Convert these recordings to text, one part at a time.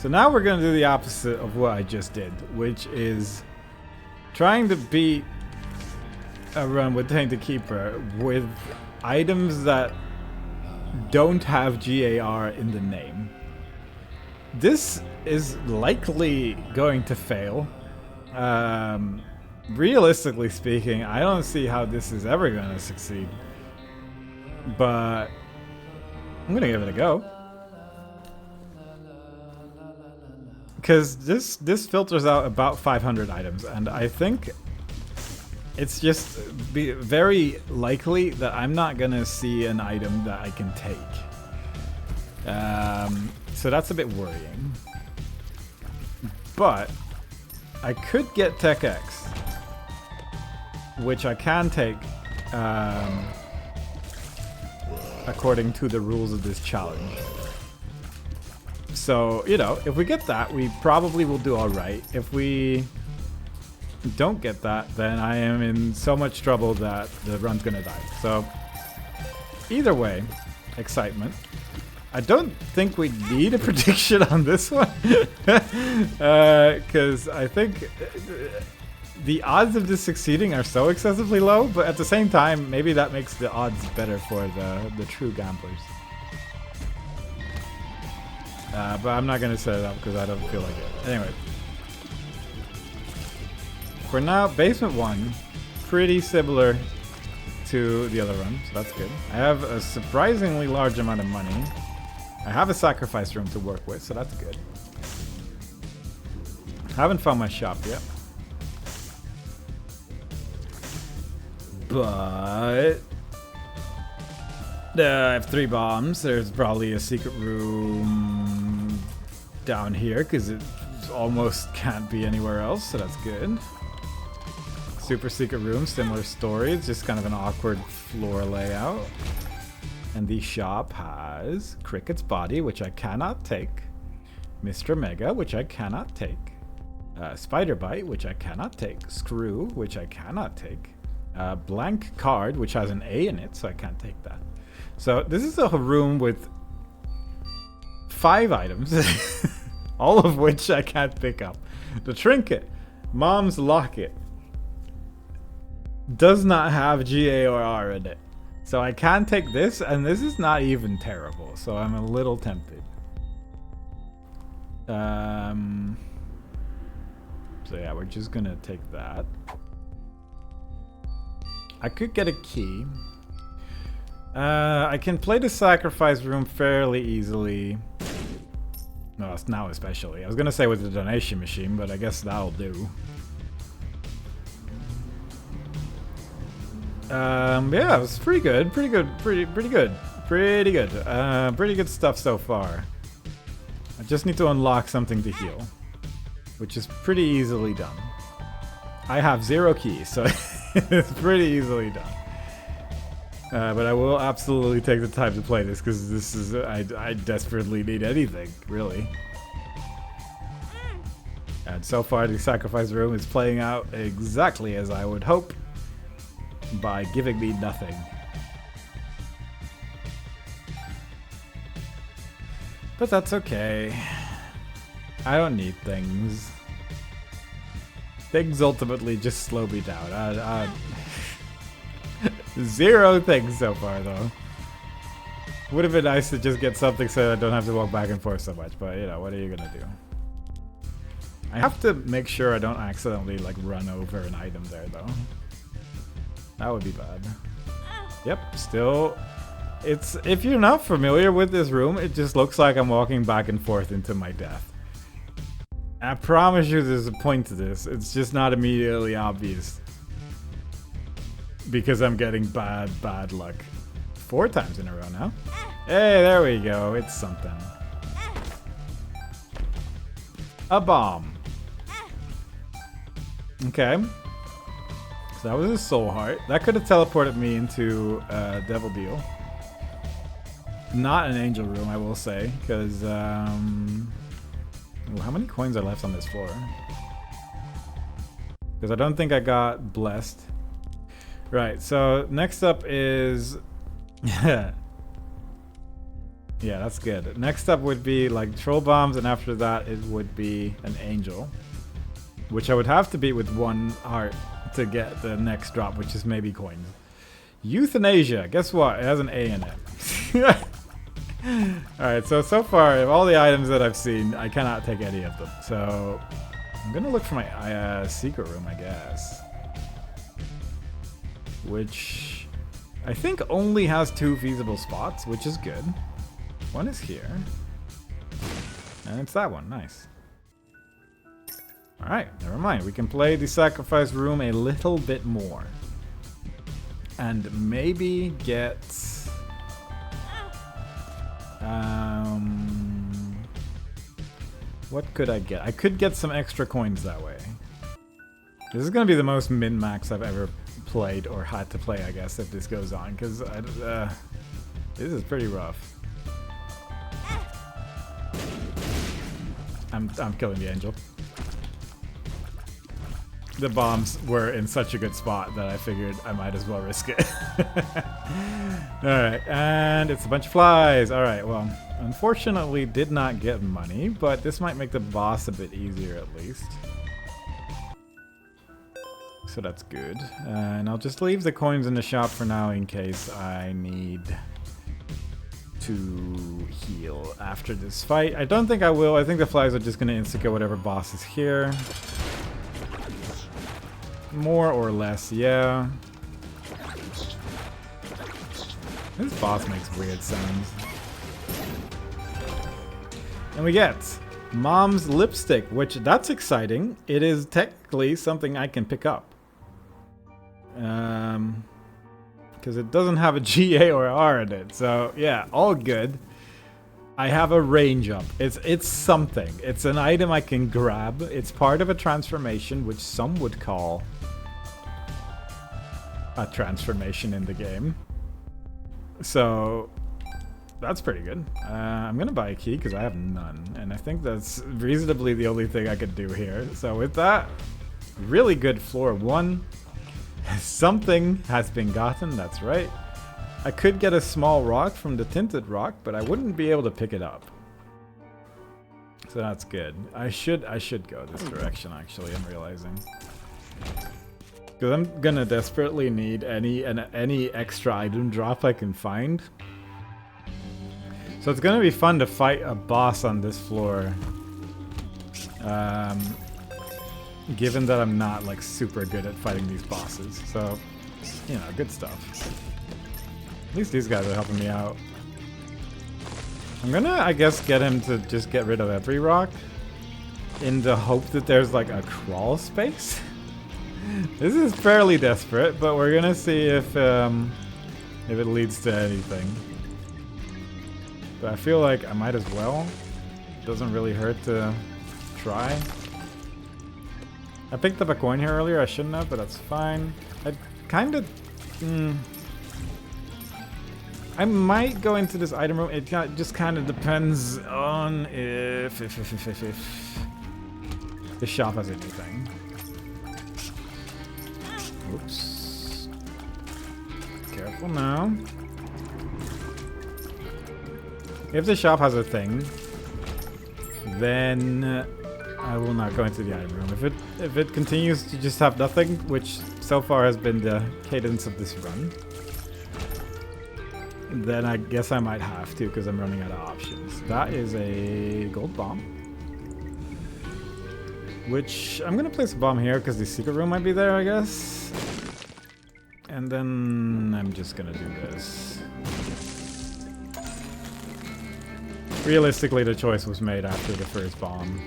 So now we're going to do the opposite of what I just did, which is trying to beat a run with Tainted Keeper with items that don't have GAR in the name. This is likely going to fail. Realistically speaking, I don't see how this is ever going to succeed. But I'm going to give it a go. Because this filters out about 500 items, and I think it's just very likely that I'm not gonna see an item that I can take. So that's a bit worrying. But I could get Tech X, which I can take according to the rules of this challenge. So, you know, if we get that, we probably will do alright. If we don't get that, then I am in so much trouble that the run's gonna die. So, either way, excitement. I don't think we need a prediction on this one. Because I think the odds of this succeeding are so excessively low, but at the same time, maybe that makes the odds better for the true gamblers. But I'm not going to set it up because I don't feel like it. Anyway. For now, basement 1, pretty similar to the other run, so that's good. I have a surprisingly large amount of money. I have a sacrifice room to work with, so that's good. Haven't found my shop yet. But I have 3 bombs. There's probably a secret room down here because it almost can't be anywhere else, so that's good. Super secret room, similar story. It's just kind of an awkward floor layout. And the shop has Cricket's Body, which I cannot take. Mr. Mega, which I cannot take. Spider Bite, which I cannot take. Screw, which I cannot take. Blank Card, which has an A in it, so I can't take that. So this is a room with 5 items, all of which I can't pick up. The Trinket, Mom's Locket, does not have GAR in it. So I can take this, and this is not even terrible, so I'm a little tempted. So yeah, we're just gonna take that. I could get a key. I can play the sacrifice room fairly easily. No, it's now especially. I was gonna say with the donation machine, but I guess that'll do. Yeah, it was pretty good. Pretty good stuff so far. I just need to unlock something to heal, which is pretty easily done. I have 0 keys, so it's pretty easily done. But I will absolutely take the time to play this because this is I desperately need anything, really. And so far, the sacrifice room is playing out exactly as I would hope, by giving me nothing. But that's okay. I don't need things. Things ultimately just slow me down. 0 things so far, though. Would have been nice to just get something so I don't have to walk back and forth so much, but you know, what are you gonna do? I have to make sure I don't accidentally like run over an item there, though. That would be bad. Yep, still, it's, if you're not familiar with this room, it just looks like I'm walking back and forth into my death. I promise you there's a point to this. It's just not immediately obvious. Because I'm getting bad luck. 4 times in a row now. Hey, there we go. It's something. A bomb. Okay. So that was a soul heart. That could have teleported me into Devil Deal. Not an angel room, I will say, because how many coins are left on this floor? Because I don't think I got blessed. Right, so next up is Yeah, that's good. Next up would be like troll bombs, and after that it would be an angel, which I would have to beat with 1 heart to get the next drop, which is maybe coins. Euthanasia. Guess what? It has an A in it. Alright, so far, of all the items that I've seen, I cannot take any of them. So, I'm gonna look for my secret room, I guess. Which, I think only has 2 feasible spots, which is good. One is here. And it's that one. Nice. Alright, never mind. We can play the sacrifice room a little bit more. And maybe get... what could I get? I could get some extra coins that way. This is going to be the most min-max I've ever played, or had to play, I guess, if this goes on. Because this is pretty rough. I'm killing the angel. The bombs were in such a good spot that I figured I might as well risk it. Alright, and it's a bunch of flies. Alright, well, unfortunately did not get money, but this might make the boss a bit easier at least. So that's good. And I'll just leave the coins in the shop for now in case I need to heal after this fight. I don't think I will. I think the flies are just going to insta-kill whatever boss is here. More or less, yeah. This boss makes weird sounds. And we get Mom's Lipstick, which that's exciting. It is technically something I can pick up. Because it doesn't have a GA or R in it. So yeah, all good. I have a range up. It's something. It's an item I can grab. It's part of a transformation, which some would call a transformation in the game. So that's pretty good. I'm gonna buy a key because I have none, and I think that's reasonably the only thing I could do here. So with that, really good floor 1. Something has been gotten, that's right. I could get a small rock from the tinted rock, but I wouldn't be able to pick it up. So that's good. I should go this direction, actually, I'm realizing. Because I'm gonna desperately need any extra item drop I can find. So it's gonna be fun to fight a boss on this floor. Given that I'm not like super good at fighting these bosses. So, you know, good stuff. At least these guys are helping me out. I'm gonna, I guess, get him to just get rid of every rock in the hope that there's like a crawl space. This is fairly desperate, but we're gonna see if it leads to anything. But I feel like I might as well. It doesn't really hurt to try. I picked up a coin here earlier. I shouldn't have, but that's fine. I kind of... I might go into this item room. It just kind of depends on if the shop has anything. Oops. Careful now. If the shop has a thing, then I will not go into the item room. If it continues to just have nothing, which so far has been the cadence of this run, then I guess I might have to because I'm running out of options. That is a gold bomb, which I'm gonna place a bomb here because the secret room might be there, I guess. And then I'm just gonna do this. Realistically, the choice was made after the first bomb,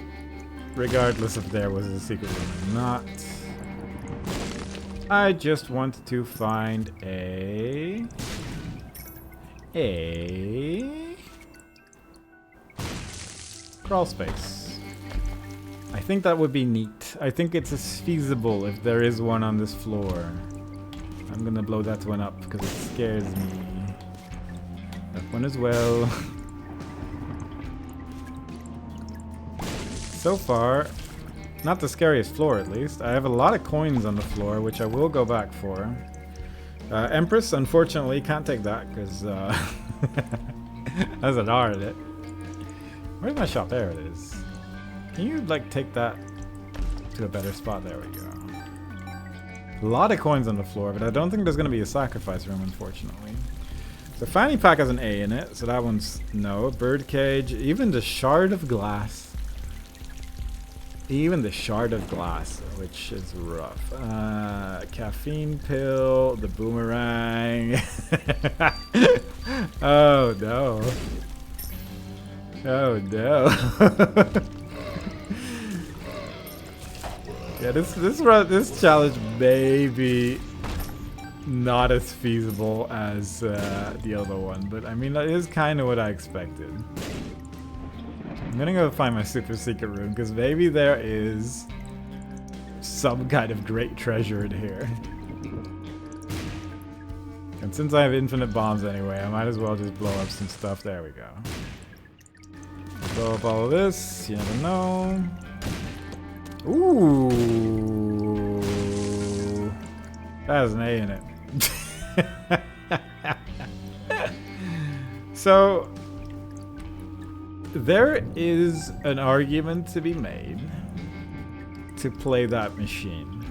regardless if there was a secret room or not. I just want to find a crawl space. I think that would be neat. I think it's feasible if there is one on this floor. I'm gonna blow that one up because it scares me. That one as well. So far, not the scariest floor at least. I have a lot of coins on the floor, which I will go back for. Empress, unfortunately, can't take that because Has an R in it. Where's my shop? There it is. Can you like take that to a better spot? There we go. A lot of coins on the floor, but I don't think there's going to be a sacrifice room, unfortunately. The fanny pack has an A in it, so that one's no. Birdcage, even the shard of glass. Even the shard of glass, which is rough. Caffeine pill, the boomerang. Oh no. Oh no. Yeah, this challenge may be not as feasible as the other one, but I mean that is kind of what I expected. I'm gonna go find my super secret room because maybe there is some kind of great treasure in here. And since I have infinite bombs anyway, I might as well just blow up some stuff. There we go. Blow up all of this. You never know. Ooh, that has an A in it. So there is an argument to be made to play that machine,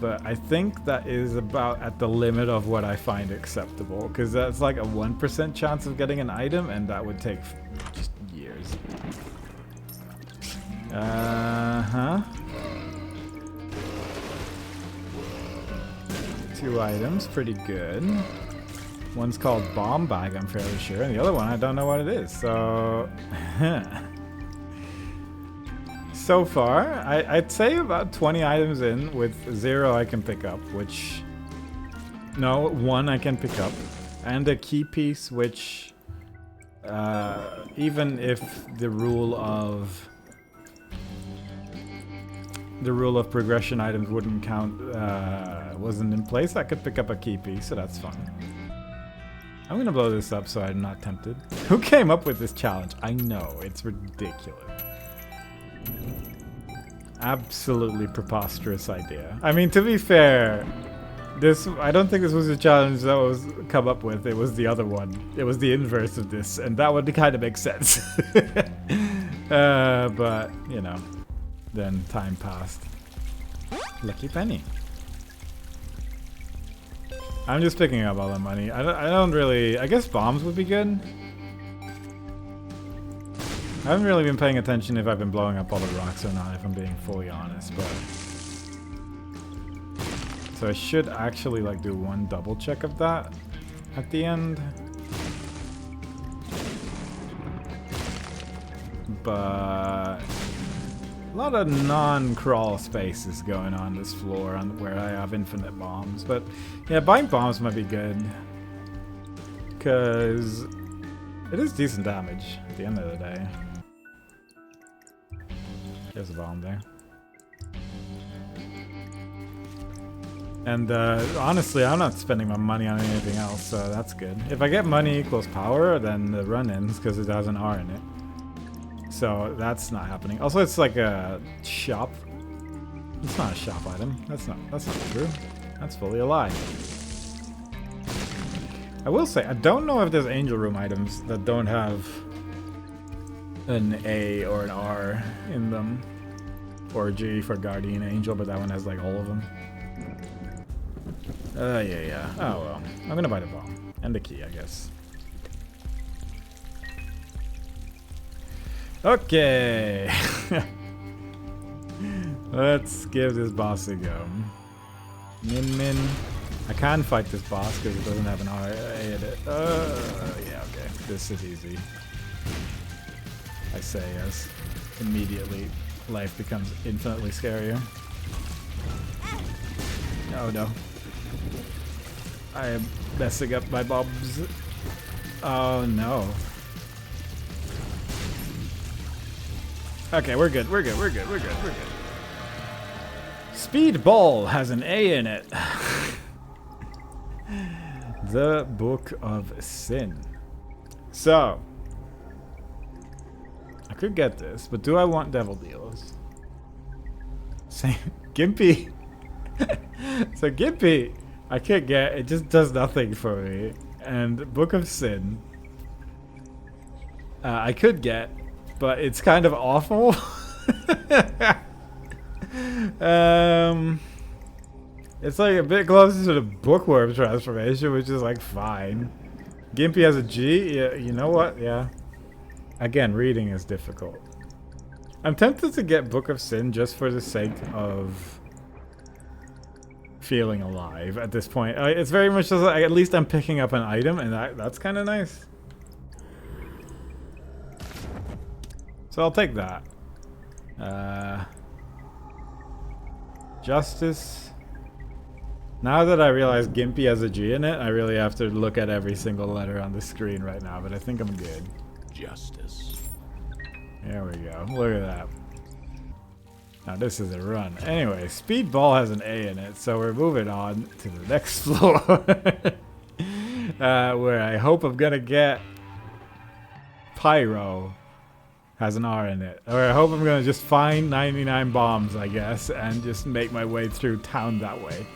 but I think that is about at the limit of what I find acceptable, because that's like a 1% chance of getting an item, and that would take just years. Uh-huh. 2 items, pretty good. One's called Bomb Bag, I'm fairly sure, and the other one, I don't know what it is, so... So far, I'd say about 20 items in with 0 I can pick up, which... No, 1 I can pick up, and a key piece which... even if the rule of progression items wouldn't count, wasn't in place, I could pick up a key piece, so that's fun. I'm gonna blow this up so I'm not tempted. Who came up with this challenge? I know, it's ridiculous. Absolutely preposterous idea. I mean, to be fair, I don't think this was a challenge that was come up with. It was the other one. It was the inverse of this, and that would kind of make sense. But, you know, then time passed. Lucky penny. I'm just picking up all the money. I don't really... I guess bombs would be good. I haven't really been paying attention if I've been blowing up all the rocks or not, if I'm being fully honest, but... So I should actually like do one double check of that at the end. But... a lot of non-crawl spaces going on this floor where I have infinite bombs. But yeah, buying bombs might be good. Because it is decent damage at the end of the day. There's a bomb there. And honestly, I'm not spending my money on anything else, so that's good. If I get money equals power, then the run ends because it has an R in it. So that's not happening. Also, it's like a shop. It's not a shop item. That's not true. That's fully a lie. I will say, I don't know if there's angel room items that don't have an A or an R in them. Or G for Guardian Angel, but that one has like all of them. Yeah. Oh well. I'm gonna buy the bomb. And the key, I guess. Okay. Let's give this boss a go. Min. I can fight this boss because it doesn't have an R in it. Yeah, okay. This is easy. I say yes. Immediately, life becomes infinitely scarier. Oh no. I am messing up my bombs. Oh no. Okay, we're good. Speedball has an A in it. The Book of Sin. So, I could get this, but do I want Devil Deals? Say, Gimpy. So Gimpy, I can't get, it just does nothing for me. And Book of Sin I could get, but it's kind of awful. It's like a bit closer to the bookworm transformation, which is like fine. Gimpy has a G? Yeah, you know what? Yeah. Again, reading is difficult. I'm tempted to get Book of Sin just for the sake of feeling alive at this point. It's very much just like, at least I'm picking up an item, and that's kind of nice. So I'll take that. Justice. Now that I realize Gimpy has a G in it, I really have to look at every single letter on the screen right now, but I think I'm good. Justice. There we go. Look at that. Now this is a run. Anyway, Speedball has an A in it, so we're moving on to the next floor. Where I hope I'm gonna get Pyro has an R in it. Or I hope I'm gonna just find 99 bombs, I guess, and just make my way through town that way.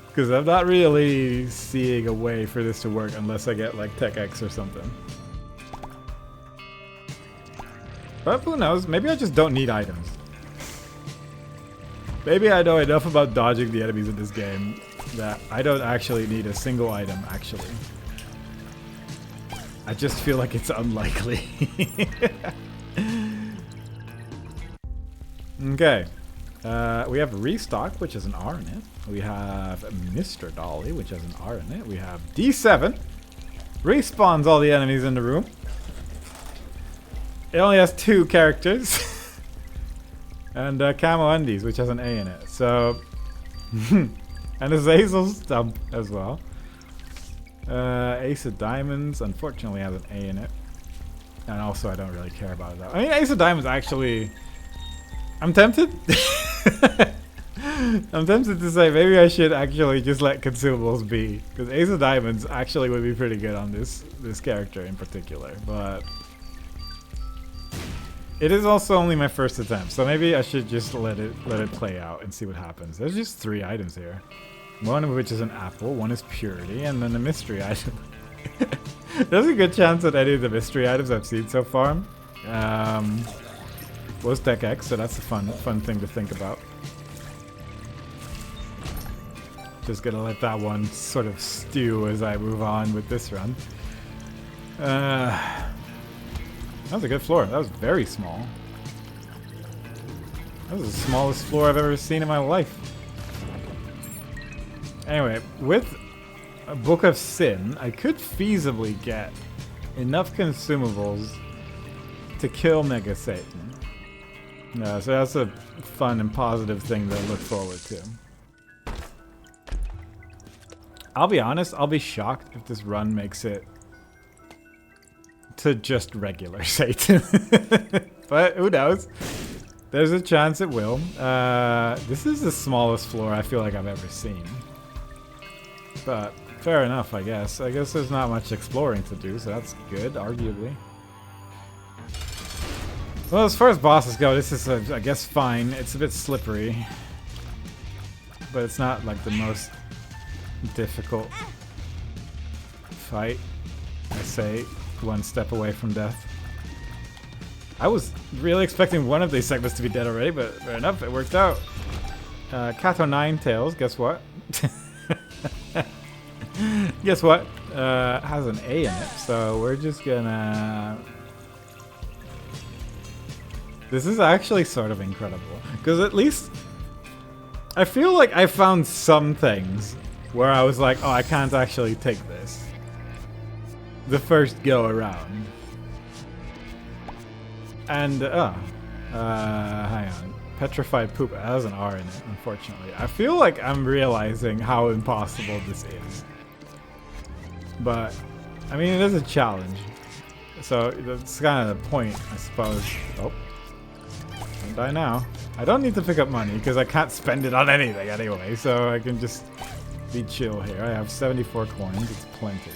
Because I'm not really seeing a way for this to work unless I get like Tech X or something. But who knows? Maybe I just don't need items. Maybe I know enough about dodging the enemies in this game that I don't actually need a single item, actually. I just feel like it's unlikely. Okay. We have Restock, which has an R in it. We have Mr. Dolly, which has an R in it. We have D7. Respawns all the enemies in the room. It only has 2 characters. And Camo Undies, which has an A in it. So... and a Zazel Stump as well. Ace of Diamonds, unfortunately, has an A in it. And also, I don't really care about it. I mean, Ace of Diamonds actually... I'm tempted. I'm tempted to say maybe I should actually just let consumables be, because Ace of Diamonds actually would be pretty good on this character in particular. But it is also only my first attempt, so maybe I should just let it play out and see what happens. There's just 3 items here, one of which is an apple, one is purity, and then a mystery item. There's a good chance that any of the mystery items I've seen so far was Tech X, so that's a fun thing to think about. Just gonna let that one sort of stew as I move on with this run. That was a good floor. That was very small. That was the smallest floor I've ever seen in my life. Anyway, with a Book of Sin, I could feasibly get enough consumables to kill Mega Satan. So that's a fun and positive thing to look forward to. I'll be honest, I'll be shocked if this run makes it to just regular Satan. But who knows? There's a chance it will. This is the smallest floor I feel like I've ever seen. But fair enough, I guess. I guess there's not much exploring to do, so that's good, arguably. Well, as far as bosses go, this is, I guess, fine. It's a bit slippery. But it's not like the most difficult fight. I say, one step away from death. I was really expecting one of these segments to be dead already, but fair enough, it worked out. Kato Ninetails, guess what? Guess what? Has an A in it, so we're just gonna... This is actually sort of incredible, because at least I feel like I found some things where I was like, oh, I can't actually take this the first go around. And, hang on. Petrified Poop has an R in it, unfortunately. I feel like I'm realizing how impossible this is. But, I mean, it is a challenge. So, that's kind of the point, I suppose. Oh. Don't die now. I don't need to pick up money, because I can't spend it on anything anyway, so I can just be chill here. I have 74 coins, it's plenty.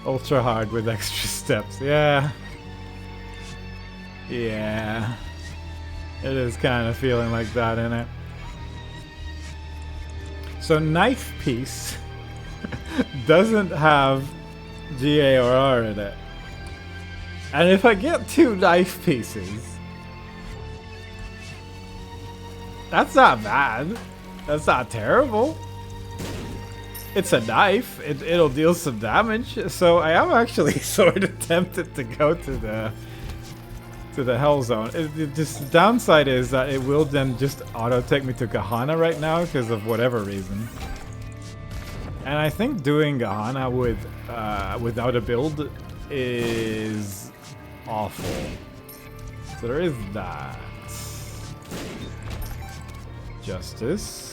Ultra hard with extra steps, yeah. Yeah. It is kind of feeling like that, isn't it? So Knife Piece doesn't have GAR in it. And if I get 2 knife pieces, that's not bad. That's not terrible. It's a knife. It'll deal some damage. So I am actually sort of tempted to go to the Hell Zone. The downside is that it will then just auto take me to Gahana right now because of whatever reason. And I think doing Gahana with without a build is awful. So there is that. Justice.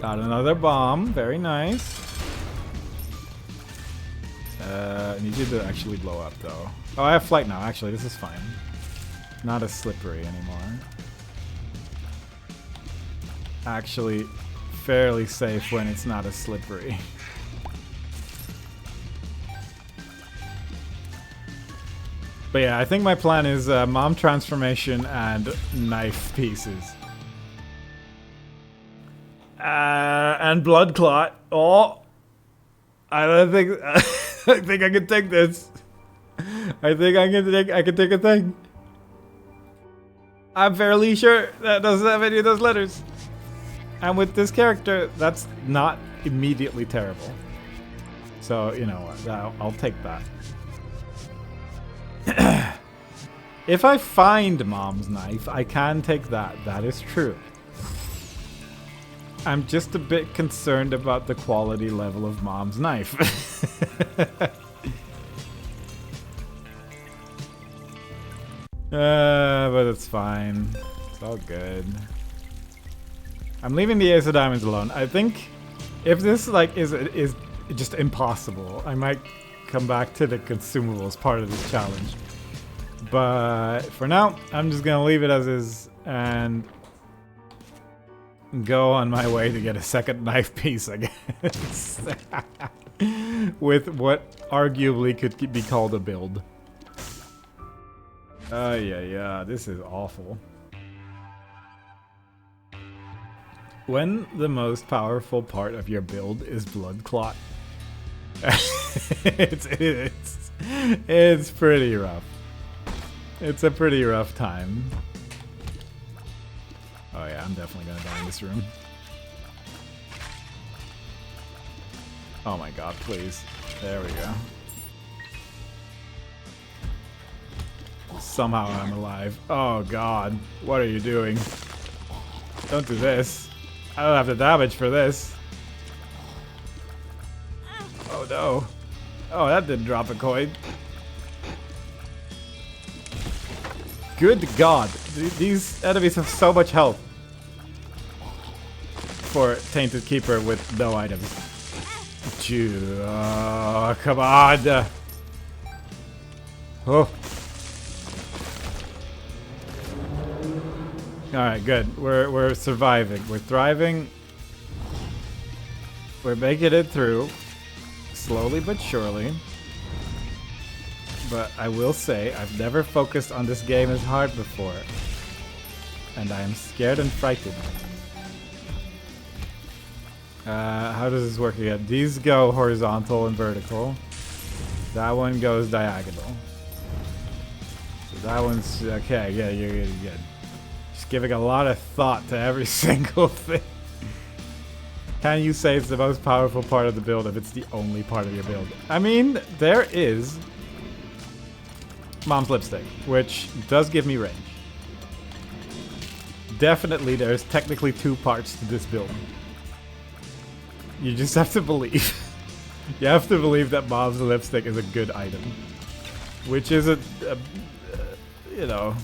Got another bomb. Very nice. I need you to actually blow up though. Oh, I have flight now. Actually, this is fine. Not as slippery anymore. Actually, fairly safe when it's not as slippery. But yeah, I think my plan is mom transformation and knife pieces. And blood clot. Oh, I don't think I think I can take this. I think I can take a thing. I'm fairly sure that doesn't have any of those letters. And with this character, that's not immediately terrible. So you know what? I'll take that. If I find mom's knife, I can take that. That is true. I'm just a bit concerned about the quality level of mom's knife. But it's fine. It's all good. I'm leaving the Ace of Diamonds alone. I think if this like is just impossible, I might come back to the consumables part of this challenge. But for now, I'm just gonna leave it as is and go on my way to get a second knife piece, I guess. With what arguably could be called a build. Yeah, this is awful. When the most powerful part of your build is blood clot, it's pretty rough. It's a pretty rough time. Oh yeah, I'm definitely gonna die in this room. Oh my god, please. There we go. Somehow I'm alive. Oh god, what are you doing? Don't do this. I don't have the damage for this. Oh no. Oh, that didn't drop a coin. Good god, these enemies have so much health. For Tainted Keeper with no items. Oh, come on! Oh. Alright, good. We're surviving. We're thriving. We're making it through. Slowly but surely. But I will say, I've never focused on this game as hard before. And I am scared and frightened. How does this work again? These go horizontal and vertical. That one goes diagonal. So that one's... Okay, yeah, you're good. Just giving a lot of thought to every single thing. Can you say it's the most powerful part of the build if it's the only part of your build? I mean, there is mom's lipstick, which does give me range. Definitely there's technically 2 parts to this build. You just have to believe. You have to believe that mom's lipstick is a good item. Which is you know...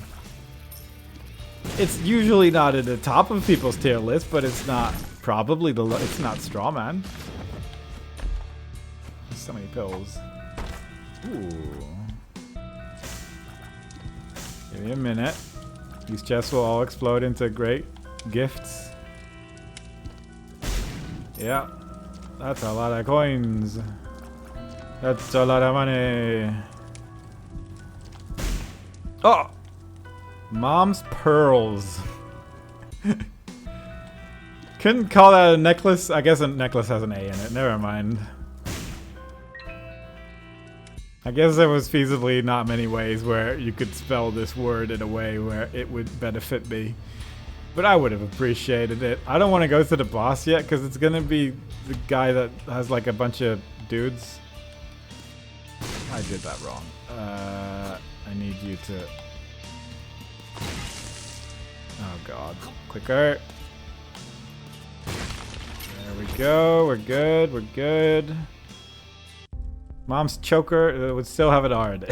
It's usually not at the top of people's tier list, but it's not probably it's not straw man. So many pills. Ooh. Give me a minute. These chests will all explode into great gifts. Yeah. That's a lot of coins. That's a lot of money. Oh! Mom's pearls. Couldn't call that a necklace. I guess a necklace has an A in it. Never mind. I guess there was feasibly not many ways where you could spell this word in a way where it would benefit me. But I would have appreciated it. I don't want to go to the boss yet because it's going to be the guy that has like a bunch of dudes. I did that wrong. I need you to... Oh god. Quicker. There we go. We're good. We're good. Mom's choker would still have an R in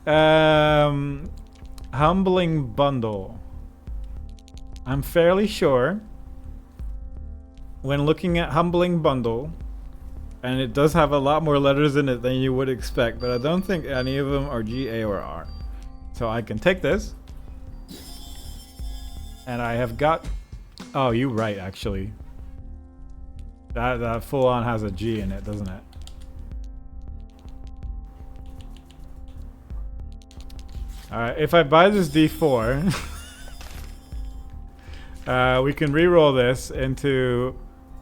it. Humbling bundle. I'm fairly sure when looking at humbling bundle, and it does have a lot more letters in it than you would expect, but I don't think any of them are G, A, or R. So I can take this. And I have got... Oh, you're right, actually. That full on has a G in it, doesn't it? Alright, if I buy this D4, we can re-roll this into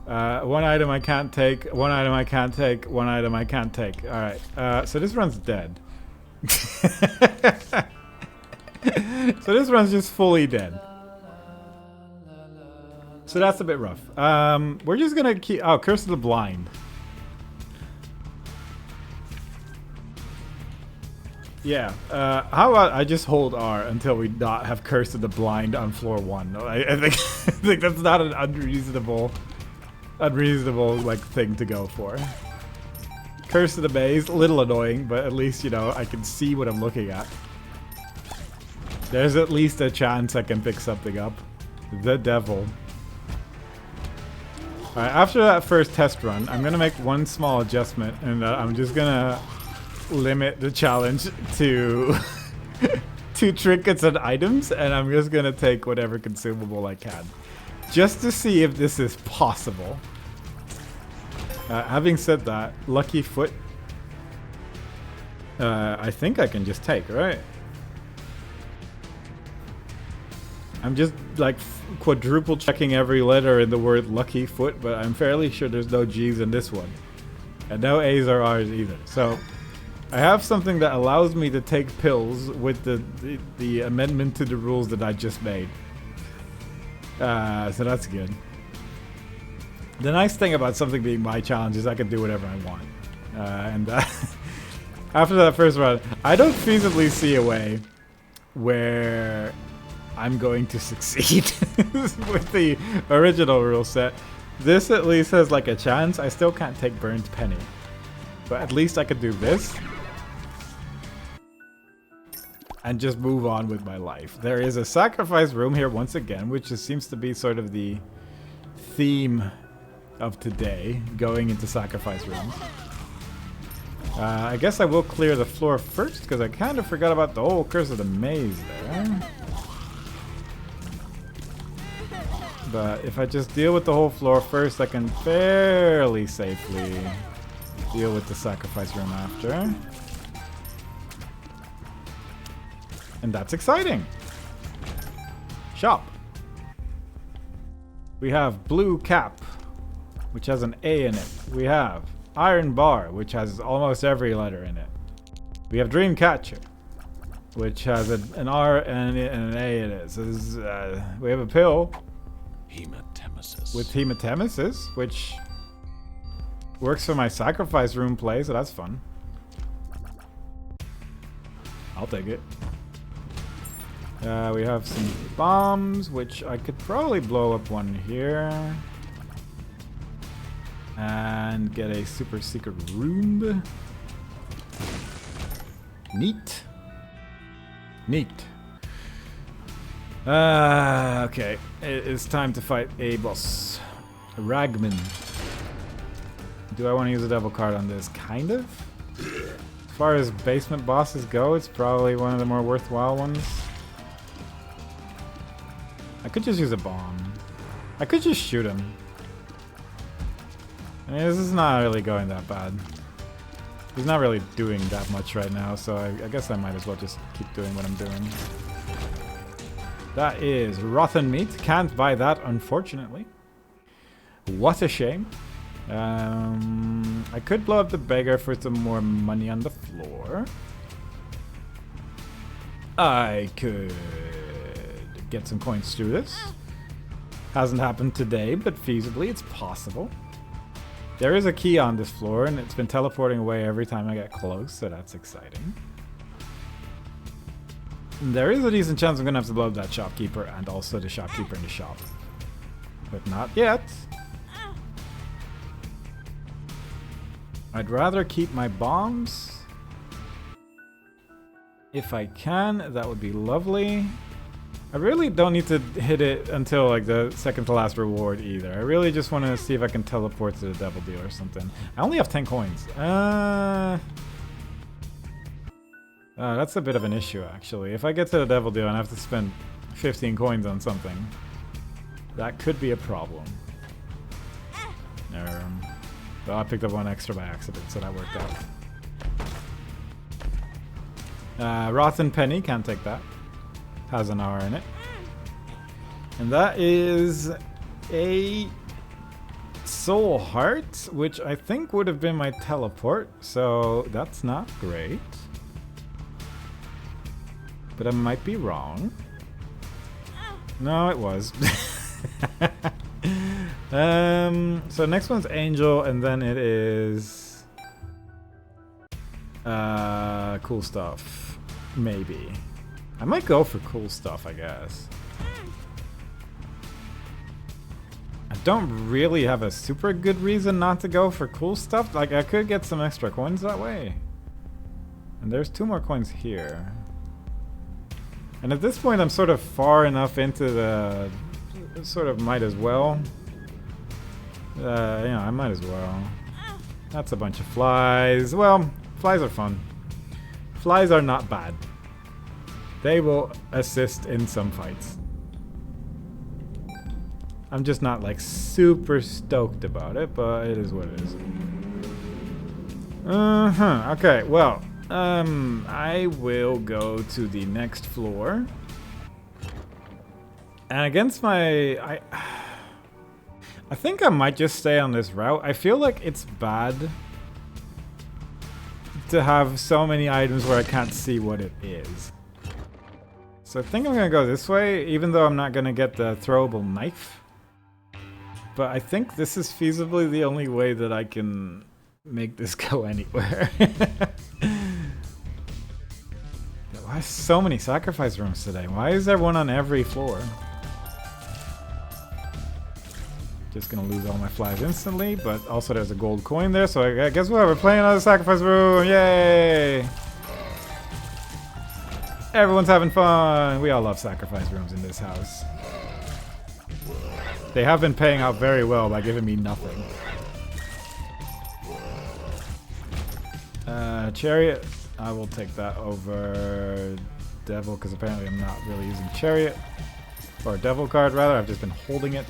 one item I can't take, one item I can't take, one item I can't take. Alright, so this run's dead. So this run's just fully dead. So that's a bit rough. We're just gonna keep... Oh, Curse of the Blind. Yeah, how about I just hold R until we not have Curse of the Blind on floor 1? I think I think that's not an unreasonable like thing to go for. Curse of the Maze, a little annoying, but at least, you know, I can see what I'm looking at. There's at least a chance I can pick something up. The Devil. Alright, after that first test run, I'm gonna make one small adjustment, and I'm just gonna limit the challenge to to trinkets and items, and I'm just gonna take whatever consumable I can, just to see if this is possible. Having said that, Lucky Foot, I think I can just take, right? I'm just like quadruple checking every letter in the word Lucky Foot, but I'm fairly sure there's no G's in this one, and no A's or R's either. So I have something that allows me to take pills with the amendment to the rules that I just made. So that's good. The nice thing about something being my challenge is I can do whatever I want. After that first run, I don't feasibly see a way where I'm going to succeed with the original rule set. This at least has like a chance. I still can't take Burnt Penny, but at least I could do this and just move on with my life. There is a sacrifice room here once again, which just seems to be sort of the theme of today, going into sacrifice rooms. I guess I will clear the floor first, because I kind of forgot about the whole Curse of the Maze there. But if I just deal with the whole floor first, I can fairly safely deal with the sacrifice room after. And that's exciting. Shop. We have Blue Cap, which has an A in it. We have Iron Bar, which has almost every letter in it. We have Dream Catcher, which has an R and an A in it. So this is, we have a pill with Hematemesis, which works for my sacrifice room play, so that's fun. I'll take it. We have some bombs, which I could probably blow up one here. And get a super secret room. Neat. Neat. Okay. It's time to fight a boss. Ragman. Do I want to use a double card on this? Kind of. As far as basement bosses go, it's probably one of the more worthwhile ones. I could just use a bomb. I could just shoot him. I mean, this is not really going that bad. He's not really doing that much right now, so I guess I might as well just keep doing what I'm doing. That is rotten meat. Can't buy that, unfortunately. What a shame. I could blow up the beggar for some more money on the floor. I could get some coins through this. Hasn't happened today, but feasibly it's possible. There is a key on this floor, and it's been teleporting away every time I get close, so that's exciting. There is a decent chance I'm going to have to blow up that shopkeeper and also the shopkeeper in the shop. But not yet. I'd rather keep my bombs. If I can, that would be lovely. I really don't need to hit it until like the second to last reward either. I really just want to see if I can teleport to the devil deal or something. I only have 10 coins. That's a bit of an issue actually. If I get to the devil deal and I have to spend 15 coins on something, that could be a problem. Well, I picked up one extra by accident, so that worked out. Rotten penny, can't take that. Has an R in it. And that is a soul heart, which I think would have been my teleport, so that's not great. But I might be wrong. No, it was. So next one's Angel, and then it is cool stuff. Maybe. I might go for cool stuff, I guess. I don't really have a super good reason not to go for cool stuff. Like, I could get some extra coins that way. And there's 2 more coins here. And at this point, I'm sort of far enough into the... Sort of might as well. Yeah, I might as well. That's a bunch of flies. Well, flies are fun. Flies are not bad. They will assist in some fights. I'm just not like super stoked about it, but it is what it is. Okay, well, I will go to the next floor. And against my... I think I might just stay on this route. I feel like it's bad to have so many items where I can't see what it is. So I think I'm going to go this way, even though I'm not going to get the throwable knife. But I think this is feasibly the only way that I can make this go anywhere. Why so many sacrifice rooms today? Why is there one on every floor? Just gonna lose all my flies instantly, but also there's a gold coin there, so I guess what? We're playing another sacrifice room! Yay! Everyone's having fun! We all love sacrifice rooms in this house. They have been paying out very well by giving me nothing. Chariot. I will take that over Devil, because apparently I'm not really using Chariot. Or Devil card, rather. I've just been holding it.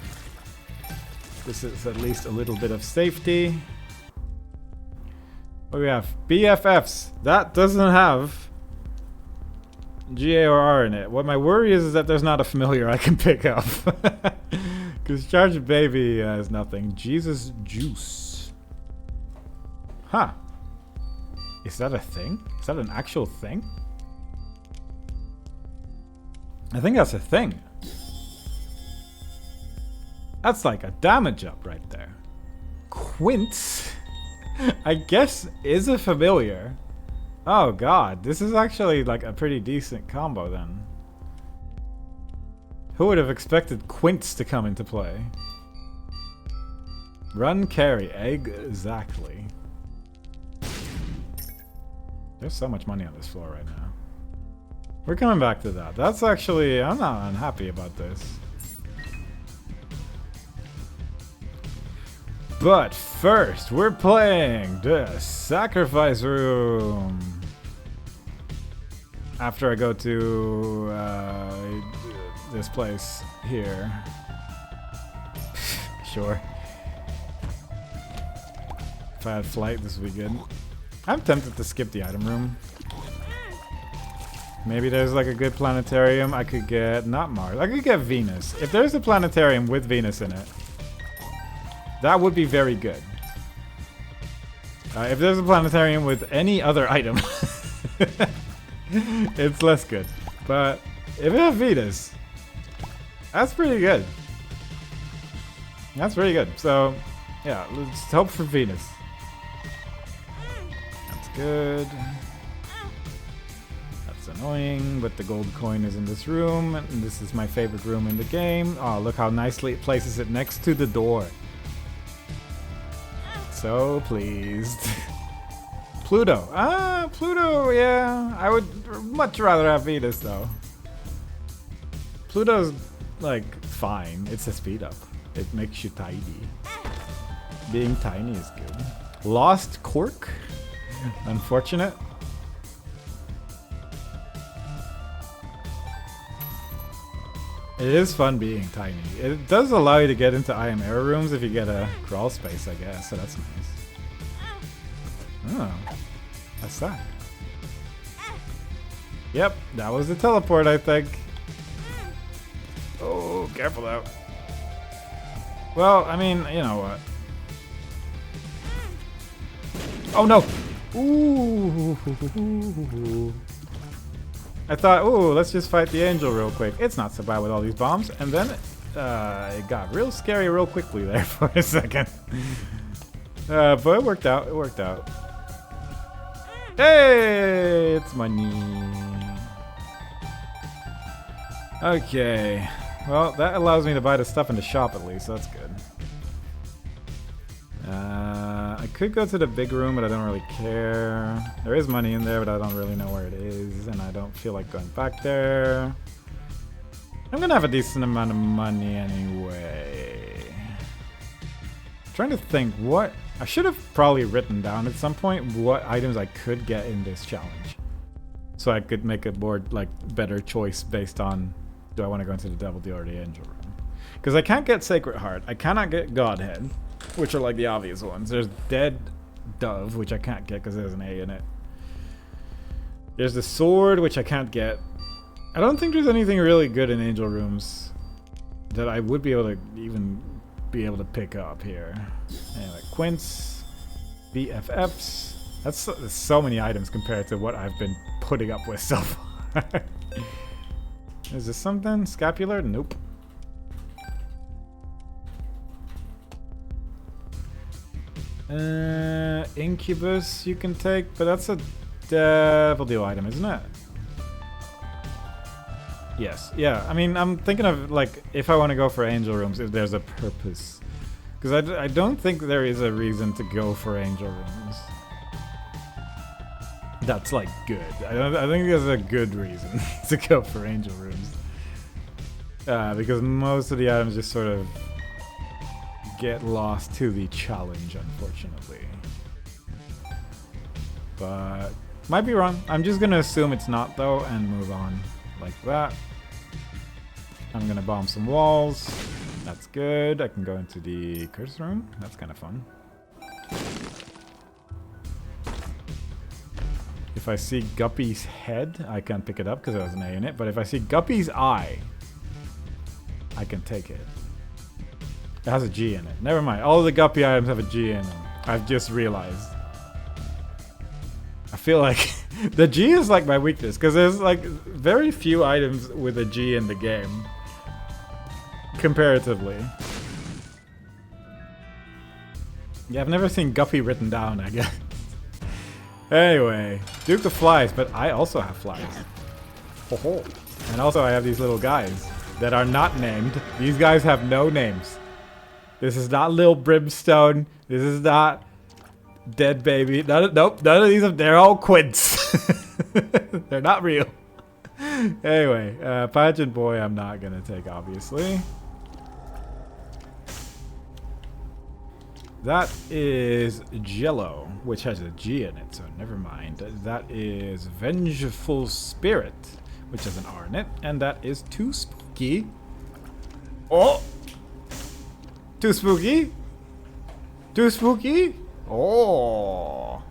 This is at least a little bit of safety. What do we have? BFFs. That doesn't have GA or R in it. What my worry is that there's not a familiar I can pick up. Because Charged Baby has nothing. Jesus Juice. Huh. Is that a thing? Is that an actual thing? I think that's a thing. That's like a damage up right there. Quince, I guess, is a familiar. Oh god, this is actually like a pretty decent combo then. Who would have expected Quince to come into play? Run, carry, exactly. There's so much money on this floor right now. We're coming back to that. That's actually, I'm not unhappy about this. But first, we're playing the sacrifice room. After I go to this place here. Sure. If I had flight, this would be good. I'm tempted to skip the item room. Maybe there's like a good planetarium. I could get, not Mars, I could get Venus. If there's a planetarium with Venus in it, that would be very good. If there's a planetarium with any other item, it's less good. But if it has Venus, that's pretty good. That's pretty good. So, yeah, let's hope for Venus. That's good. That's annoying, but the gold coin is in this room, and this is my favorite room in the game. Oh, look how nicely it places it next to the door. So pleased. Pluto. Ah, Pluto, yeah. I would much rather have Venus, though. Pluto's, like, fine. It's a speed up. It makes you tiny. Being tiny is good. Lost Cork? Unfortunate. It is fun being tiny. It does allow you to get into IM air rooms if you get a crawl space, I guess, so that's nice. Oh, that's that. Yep, that was the teleport, I think. Oh, careful though. Well, I mean, you know what. Oh no! Ooh. I thought, ooh, let's just fight the angel real quick. It's not so bad with all these bombs. And then it got real scary real quickly there for a second. But it worked out. It worked out. Hey, it's money. Okay. Well, that allows me to buy the stuff in the shop at least, so that's good. I could go to the big room, but I don't really care. There is money in there, but I don't really know where it is, and I don't feel like going back there. I'm gonna have a decent amount of money anyway. I'm trying to think what... I should have probably written down at some point what items I could get in this challenge. So I could make a more, like, better choice based on, do I want to go into the Devil Deal or the Angel Room? Because I can't get Sacred Heart. I cannot get Godhead, which are like the obvious ones. There's Dead Dove, which I can't get because there's an A in it. There's the Sword, which I can't get. I don't think there's anything really good in Angel Rooms that I would be able to even be able to pick up here. Anyway, Quince, BFFs. That's so many items compared to what I've been putting up with so far. Is this something? Scapular? Nope. Incubus you can take, but that's a Devil Deal item, isn't it? Yes. Yeah, I mean, I'm thinking of, like, if I want to go for Angel Rooms, if there's a purpose. Because I don't think there is a reason to go for Angel Rooms. That's, like, good. I think there's a good reason to go for Angel Rooms. Because most of the items just sort of get lost to the challenge, unfortunately. But might be wrong. I'm just gonna assume it's not though and move on like that. I'm gonna bomb some walls. That's good. I can go into the curse room. That's kind of fun. If I see Guppy's head, I can't pick it up because there was an A in it. But if I see Guppy's eye, I can take it. It has a G in it. Never mind. All the Guppy items have a G in them. I've just realized. I feel like the G is like my weakness because there's like very few items with a G in the game. Comparatively. Yeah, I've never seen Guppy written down, I guess. Anyway, Duke of Flies, but I also have flies. Ho-ho. And also I have these little guys that are not named. These guys have no names. This is not Lil Brimstone. This is not Dead Baby. Nope, none of these. They're all quints. They're not real. Anyway, Pageant Boy I'm not going to take, obviously. That is Jello, which has a G in it, so never mind. That is Vengeful Spirit, which has an R in it. And that is Too Spooky. Oh! Too spooky? Too spooky? Oh.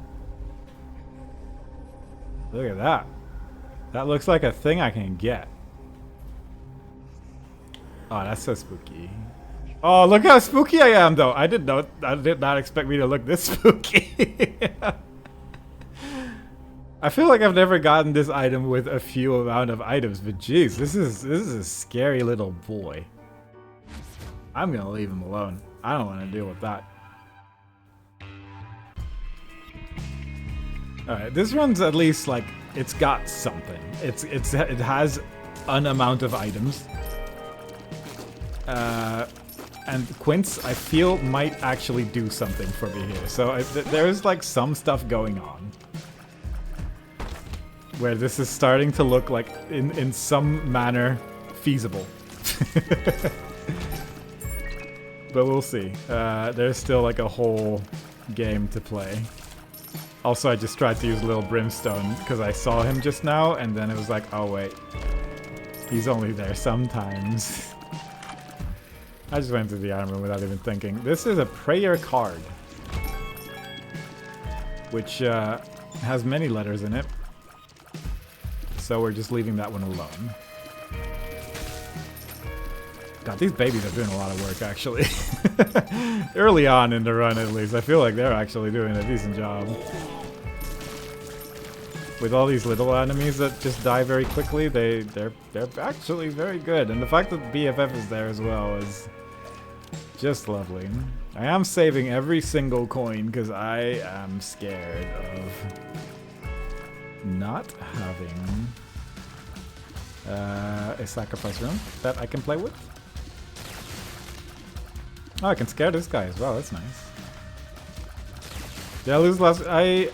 Look at that. That looks like a thing I can get. Oh, that's so spooky. Oh, look how spooky I am, though. I did not expect me to look this spooky. I feel like I've never gotten this item with a few amount of items, but jeez, this is a scary little boy. I'm gonna leave him alone. I don't want to deal with that. Alright, this one's at least like it's got something. It has an amount of items. And Quince, I feel, might actually do something for me here. So there's like some stuff going on. Where this is starting to look like, in some manner, feasible. But we'll see. There's still like a whole game to play. Also, I just tried to use Little Brimstone because I saw him just now, and then it was like, oh wait. He's only there sometimes. I just went to the item room without even thinking. This is a prayer card. Which has many letters in it. So we're just leaving that one alone. God, these babies are doing a lot of work, actually. Early on in the run, at least. I feel like they're actually doing a decent job. With all these little enemies that just die very quickly, they're actually very good. And the fact that BFF is there as well is just lovely. I am saving every single coin because I am scared of not having a sacrifice room that I can play with. Oh, I can scare this guy as well. That's nice. Did I lose last? I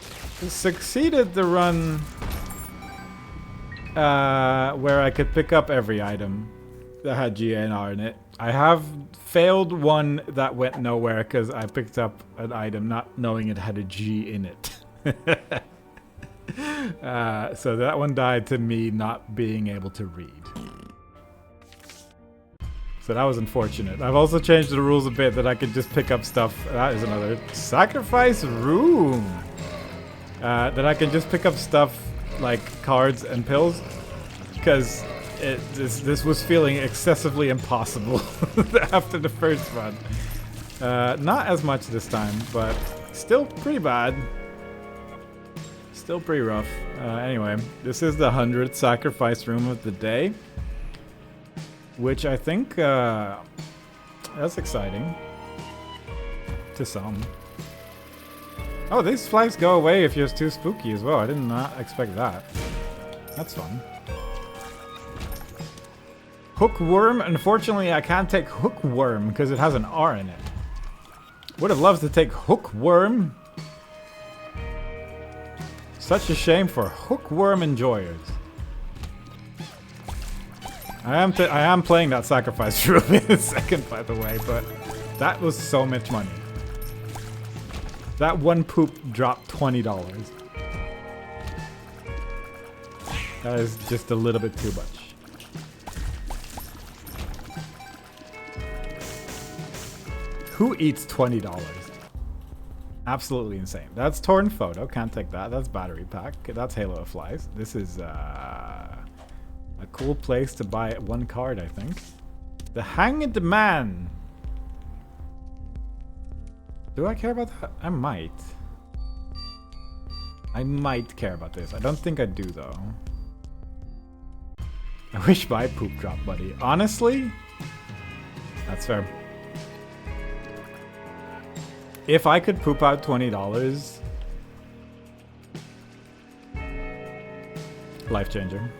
succeeded the run where I could pick up every item that had GNR in it. I have failed one that went nowhere because I picked up an item not knowing it had a G in it. So that one died to me not being able to read. So that was unfortunate. I've also changed the rules a bit that I could just pick up stuff. That is another sacrifice room. That I can just pick up stuff like cards and pills. Because this was feeling excessively impossible after the first run. Not as much this time, but still pretty bad. Still pretty rough. Anyway, this is the 100th sacrifice room of the day. Which I think, that's exciting. To some. Oh, these flags go away if you're too spooky as well. I did not expect that. That's fun. Hookworm. Unfortunately, I can't take hookworm because it has an R in it. Would have loved to take hookworm. Such a shame for hookworm enjoyers. I am playing that sacrifice room in a second, by the way, but that was so much money. That one poop dropped $20. That is just a little bit too much. Who eats $20? Absolutely insane. That's torn photo. Can't take that. That's battery pack. That's Halo of Flies. This is a cool place to buy one card, I think. The Hanged Man. Do I care about that? I might. I might care about this. I don't think I do, though. I wish my poop dropped, buddy. Honestly, that's fair. If I could poop out $20, life changer.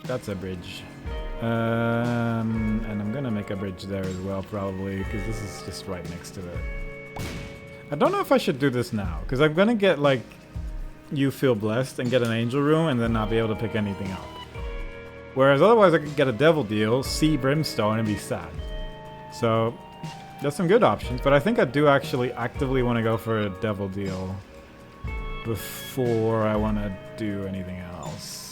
That's a bridge. And I'm gonna make a bridge there as well, probably, because this is just right next to it. I don't know if I should do this now, because I'm gonna get, like, You Feel Blessed and get an angel room and then not be able to pick anything up. Whereas otherwise I could get a devil deal, see Brimstone, and be sad. So, there's some good options, but I think I do actually actively want to go for a devil deal before I want to do anything else.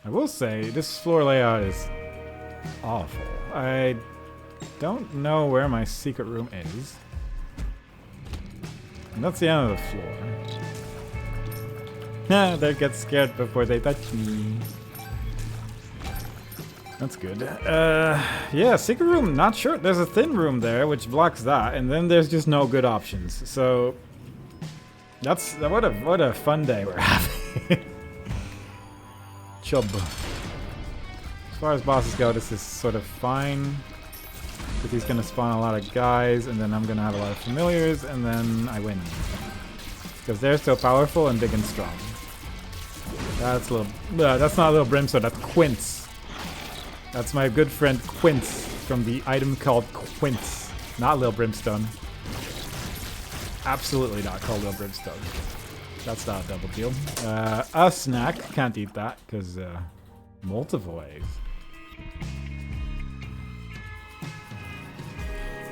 I will say, this floor layout is awful. I don't know where my secret room is. And that's the end of the floor. They get scared before they touch me. That's good. Yeah, secret room, not sure. There's a thin room there, which blocks that, and then there's just no good options. So, that's, what a fun day we're having. Chub. As far as bosses go, this is sort of fine. Because he's going to spawn a lot of guys, and then I'm going to have a lot of familiars, and then I win. Because they're so powerful and big and strong. That's a little... that's not a little brimstone, that's Quince. That's my good friend Quince from the item called Quince. Not Lil Brimstone. Absolutely not called Lil Brimstone. That's not a double deal. A snack. Can't eat that because multiple ways.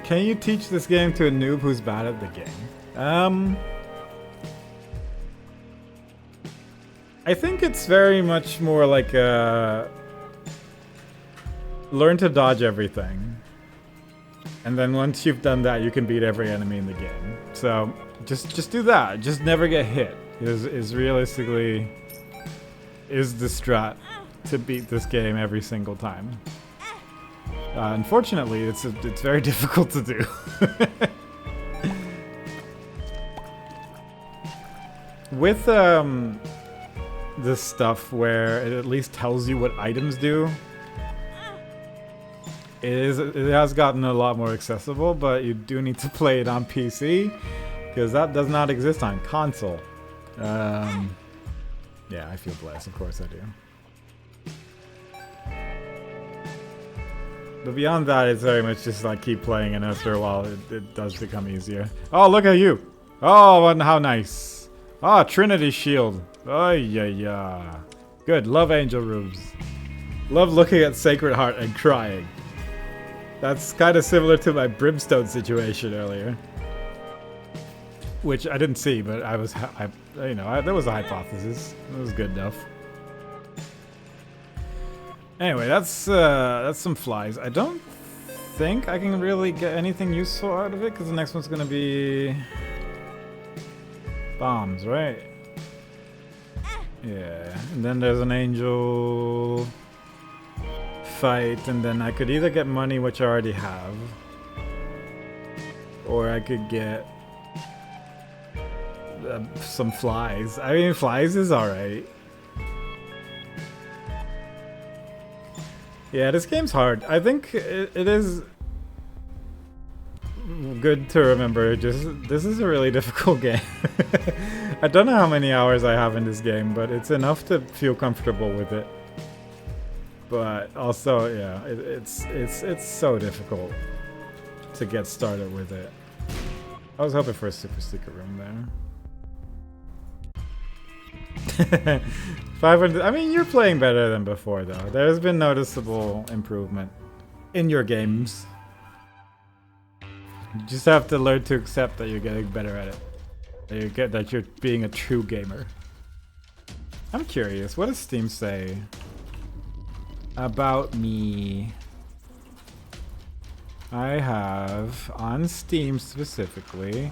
Can you teach this game to a noob who's bad at the game? I think it's very much more like learn to dodge everything. And then once you've done that, you can beat every enemy in the game. So just do that. Just never get hit. Is realistically is the strat to beat this game every single time. Unfortunately, it's very difficult to do. With this stuff where it at least tells you what items do, it has gotten a lot more accessible, but you do need to play it on PC because that does not exist on console. Yeah, I feel blessed, of course I do. But beyond that, it's very much just like keep playing, and after a while, it does become easier. Oh, look at you! Oh, and how nice! Ah, Trinity Shield. Oh, yeah. Good, love angel rooms. Love looking at Sacred Heart and crying. That's kind of similar to my Brimstone situation earlier. Which I didn't see, but there was a hypothesis. It was good enough. Anyway, that's some flies. I don't think I can really get anything useful out of it, because the next one's gonna be bombs, right? Yeah, and then there's an angel fight, and then I could either get money, which I already have, or I could get some flies. I mean, flies is alright. Yeah, this game's hard. I think it is good to remember, just this is a really difficult game. I don't know how many hours I have in this game, but it's enough to feel comfortable with it. But also, yeah, it's so difficult to get started with it. I was hoping for a super secret room there. 500. I mean, you're playing better than before, though. There's been noticeable improvement in your games. You just have to learn to accept that you're getting better at it. That you're being a true gamer. I'm curious, what does Steam say about me? I have, on Steam specifically,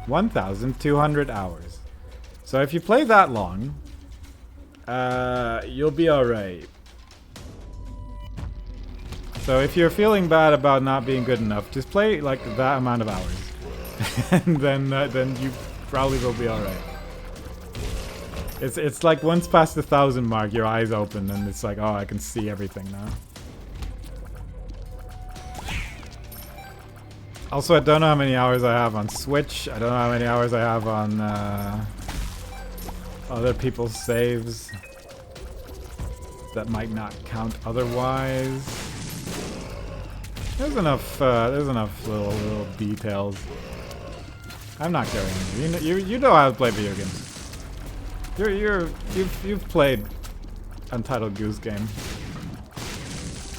1,200 hours. So if you play that long, you'll be alright. So if you're feeling bad about not being good enough, just play like that amount of hours. And then you probably will be alright. It's like once past the 1,000 mark, your eyes open and it's like, oh, I can see everything now. Also, I don't know how many hours I have on Switch. I don't know how many hours I have on other people's saves. That might not count otherwise. There's enough little details. I'm not going. You know how to play video games. You've played Untitled Goose Game,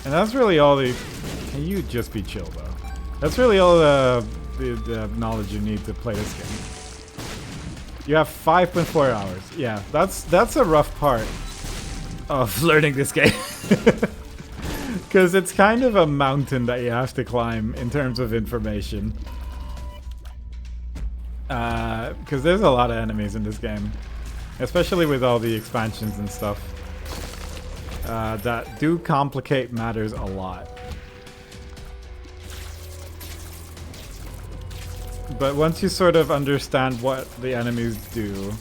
and that's really all the. Can you just be chill though? That's really all the knowledge you need to play this game. You have 5.4 hours. Yeah, that's a rough part of learning this game. Because it's kind of a mountain that you have to climb in terms of information. Because there's a lot of enemies in this game, especially with all the expansions and stuff, that do complicate matters a lot. But once you sort of understand what the enemies do,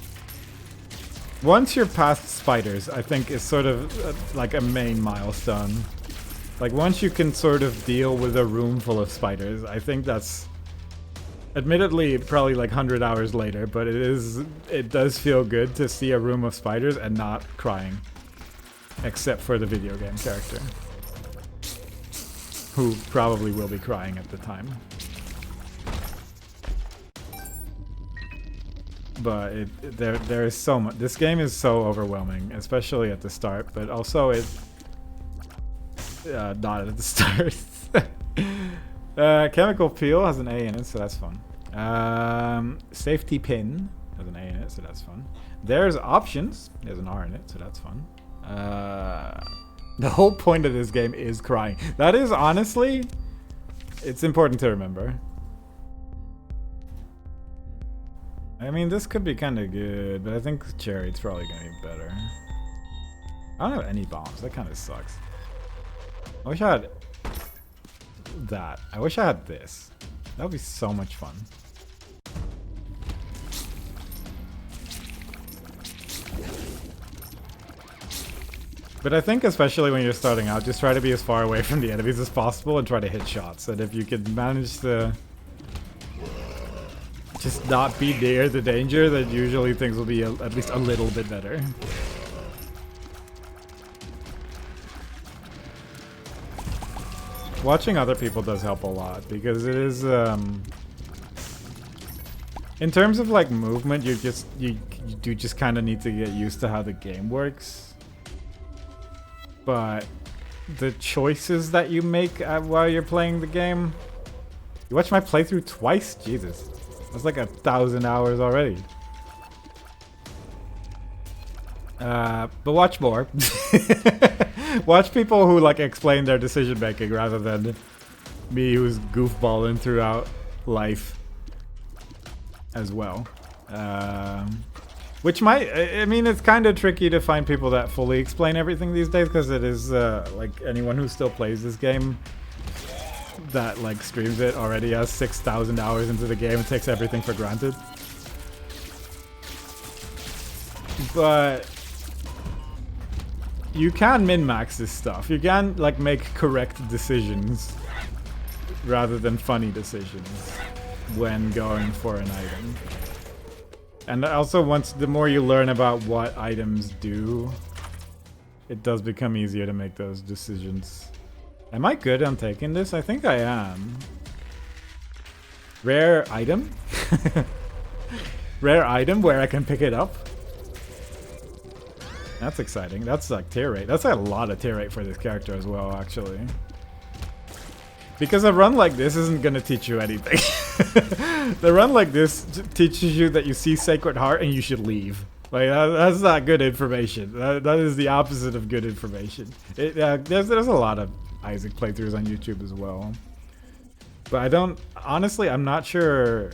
once you're past spiders, I think is sort of like a main milestone. Like once you can sort of deal with a room full of spiders, I think that's admittedly probably like 100 hours later, but it does feel good to see a room of spiders and not crying. Except for the video game character, who probably will be crying at the time. But there is so much. This game is so overwhelming, especially at the start, but also not at the start. Chemical peel has an A in it, so that's fun. Safety pin has an A in it, so that's fun. There's options. There's an R in it, so that's fun. The whole point of this game is crying. That is honestly, it's important to remember. I mean, this could be kind of good, but I think Chariot's probably gonna be better. I don't have any bombs. That kind of sucks. I wish I had that. I wish I had this. That would be so much fun. But I think especially when you're starting out, just try to be as far away from the enemies as possible and try to hit shots. And if you can manage to just not be near the danger, then usually things will be at least a little bit better. Watching other people does help a lot, because it is in terms of like movement, you do just kind of need to get used to how the game works. But the choices that you make while you're playing the game, you watched my playthrough twice? Jesus, that's like 1,000 hours already. But watch more. Watch people who like explain their decision making rather than me who's goofballing throughout life as well. Which might, I mean, it's kind of tricky to find people that fully explain everything these days, because it is like anyone who still plays this game that like streams it already has 6,000 hours into the game and takes everything for granted. But you can min-max this stuff. You can like make correct decisions rather than funny decisions when going for an item. And also, the more you learn about what items do, it does become easier to make those decisions. Am I good on taking this? I think I am. Rare item? Rare item where I can pick it up? That's exciting. That's like tear rate. That's a lot of tear rate for this character as well, actually. Because a run like this isn't going to teach you anything. The run like this teaches you that you see Sacred Heart and you should leave. Like, that's not good information. That is the opposite of good information. There's a lot of Isaac playthroughs on YouTube as well. But I don't... Honestly, I'm not sure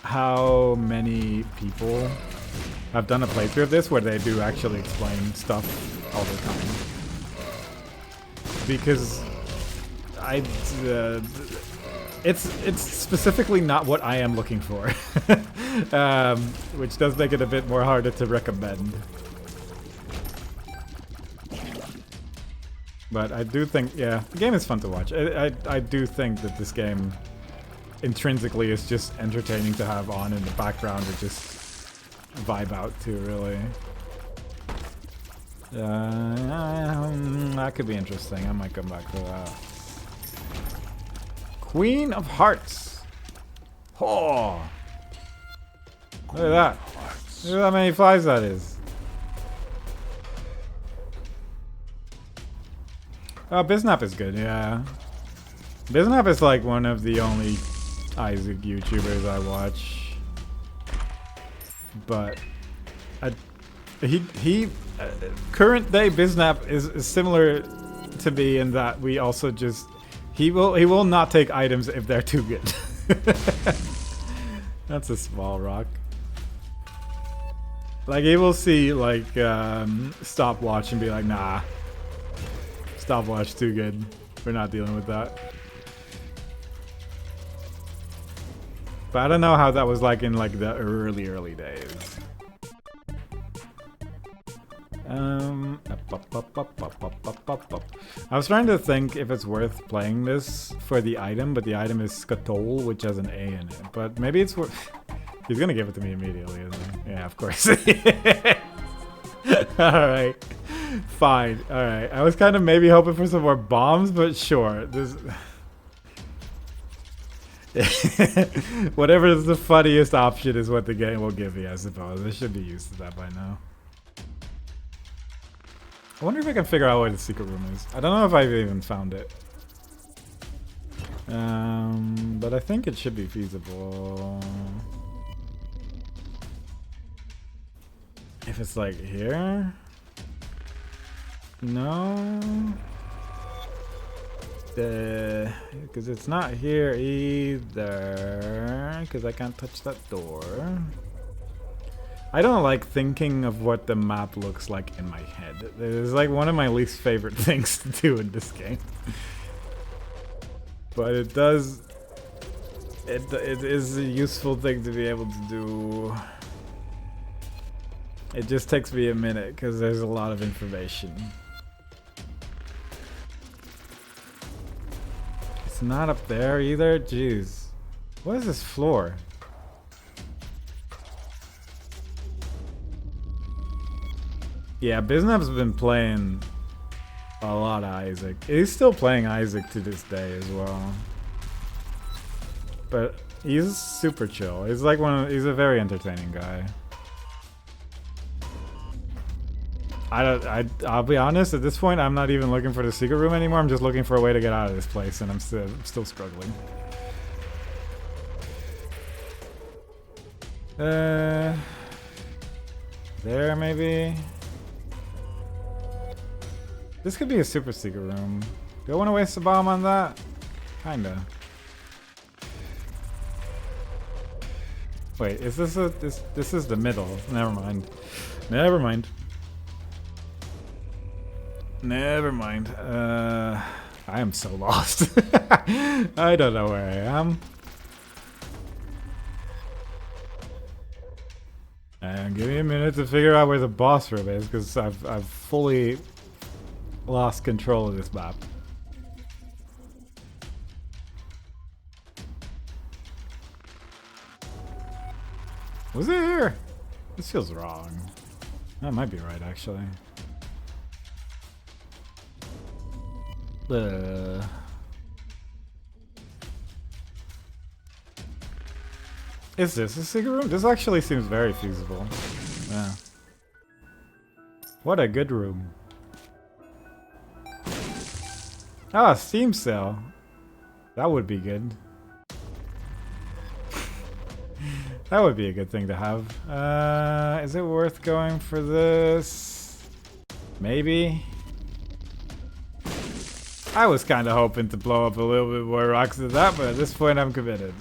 how many people have done a playthrough of this where they do actually explain stuff all the time. Because... it's specifically not what I am looking for, which does make it a bit more harder to recommend. But I do think, yeah, the game is fun to watch. I do think that this game intrinsically is just entertaining to have on in the background or just vibe out to, really. That could be interesting. I might come back to that. Queen of Hearts. Oh, look at that. Look at how many flies that is. Oh, Biznap is good, yeah. Biznap is like one of the only Isaac YouTubers I watch. But current day Biznap is similar to me in that we also just... He will not take items if they're too good. That's a small rock. Like, he will see, like, stopwatch and be like, nah. Stopwatch too good. We're not dealing with that. But I don't know how that was like in, like, the early days. I was trying to think if it's worth playing this for the item, but the item is Skatol, which has an A in it. But maybe it's worth... He's gonna give it to me immediately, isn't he? Yeah, of course. Alright. Fine. Alright. I was kind of maybe hoping for some more bombs, but sure. This... Whatever is the funniest option is what the game will give me, I suppose. I should be used to that by now. I wonder if I can figure out where the secret room is. I don't know if I've even found it. But I think it should be feasible. If it's like here? No. Because it's not here either. Because I can't touch that door. I don't like thinking of what the map looks like in my head. It is like one of my least favorite things to do in this game. But it does... It is a useful thing to be able to do. It just takes me a minute because there's a lot of information. It's not up there either? Jeez. What is this floor? Yeah, Biznap's been playing a lot of Isaac. He's still playing Isaac to this day as well. But he's super chill. He's like he's a very entertaining guy. I'll be honest, at this point I'm not even looking for the secret room anymore. I'm just looking for a way to get out of this place, and I'm still struggling. There maybe? This could be a super secret room. Do I want to waste a bomb on that? Kinda. Wait, is this this is the middle. Never mind. Never mind. Never mind. I am so lost. I don't know where I am. And give me a minute to figure out where the boss room is, because I've fully lost control of this map. Was it here? This feels wrong. That might be right, actually. Is this a secret room? This actually seems very feasible. Yeah. What a good room. Ah, Steam sale. That would be good. That would be a good thing to have. Is it worth going for this? Maybe. I was kind of hoping to blow up a little bit more rocks than that, but at this point I'm committed.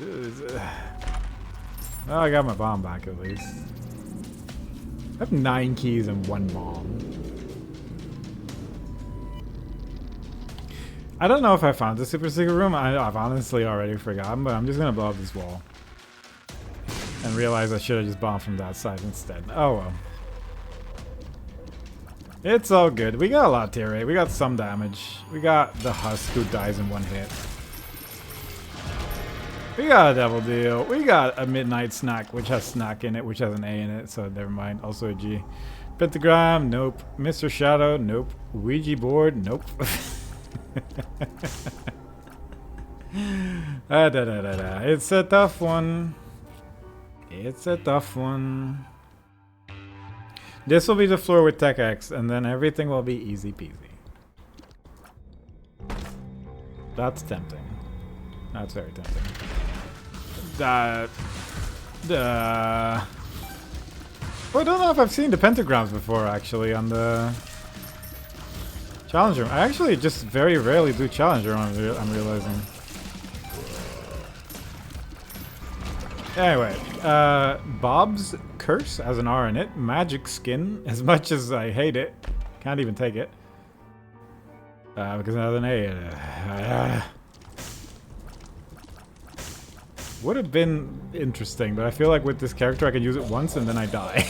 Well, I got my bomb back at least. I have 9 keys and 1 bomb. I don't know if I found the super secret room. I've honestly already forgotten, but I'm just gonna blow up this wall. And realize I should have just bombed from that side instead. Oh well. It's all good. We got a lot of tier 8. We got some damage. We got the Husk who dies in 1 hit. We got a Devil Deal. We got a Midnight Snack, which has Snack in it, which has an A in it, so never mind. Also a G. Pentagram, nope. Mr. Shadow, nope. Ouija board, nope. It's a tough one. It's a tough one. This will be the floor with Tech X, and then everything will be easy peasy. That's tempting. That's very tempting. Well, I don't know if I've seen the pentagrams before, actually, on the Challenger. I actually just very rarely do Challenger, I'm realizing. Anyway, Bob's Curse has an R in it. Magic Skin, as much as I hate it. Can't even take it. Because it has an A in it. Would have been interesting, but I feel like with this character I can use it once and then I die.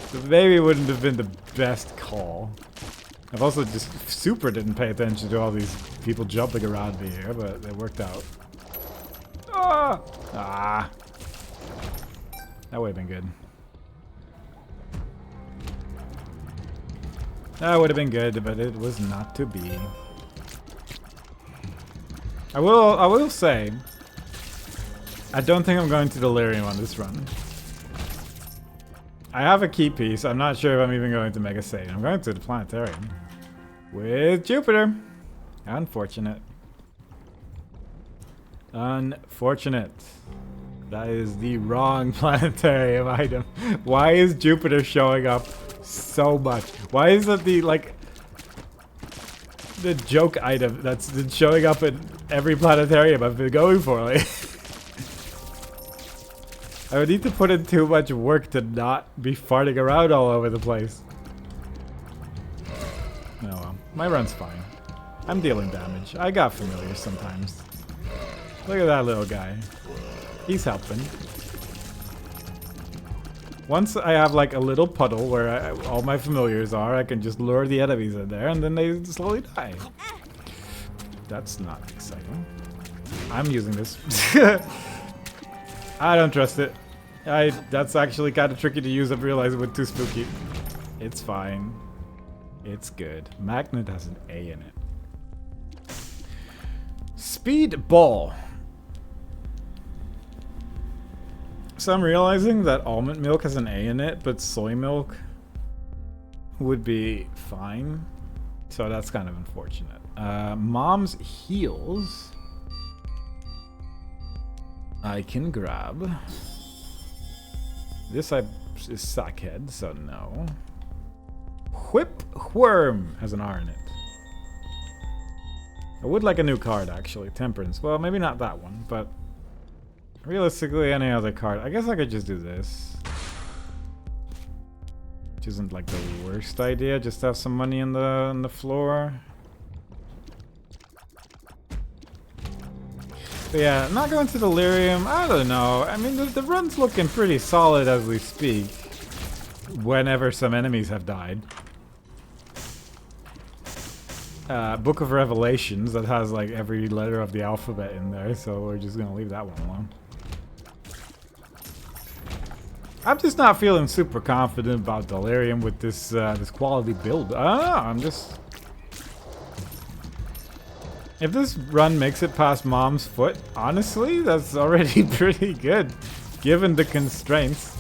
So maybe it wouldn't have been the best call. I've also just super didn't pay attention to all these people jumping around me here, but it worked out. Ah! Ah! That would have been good. That would have been good, but it was not to be. I will say, I don't think I'm going to Delirium on this run. I have a key piece. I'm not sure if I'm even going to Mega Satan. I'm going to the Planetarium. With Jupiter. Unfortunate. Unfortunate. That is the wrong Planetarium item. Why is Jupiter showing up so much? Why is it the, like, the joke item that's been showing up in every Planetarium I've been going for? Like, I would need to put in too much work to not be farting around all over the place. Oh well, my run's fine. I'm dealing damage. I got familiars sometimes. Look at that little guy. He's helping. Once I have like a little puddle where all my familiars are, I can just lure the enemies in there and then they slowly die. That's not exciting. I'm using this. I don't trust it. That's actually kind of tricky to use. I've realized it went too spooky. It's fine. It's good. Magnet has an A in it. Speed Ball. So I'm realizing that almond milk has an A in it, but soy milk would be fine. So that's kind of unfortunate. Mom's Heels. I can grab. This is Sackhead, so no. Whipworm has an R in it. I would like a new card, actually. Temperance. Well, maybe not that one, but realistically, any other card. I guess I could just do this. Which isn't like the worst idea. Just have some money on the floor. But yeah, not going to Delirium, I don't know. I mean, the run's looking pretty solid as we speak. Whenever some enemies have died. Book of Revelations, that has like every letter of the alphabet in there, so we're just gonna leave that one alone. I'm just not feeling super confident about Delirium with this this quality build. I don't know, I'm just... If this run makes it past Mom's foot, honestly, that's already pretty good, given the constraints.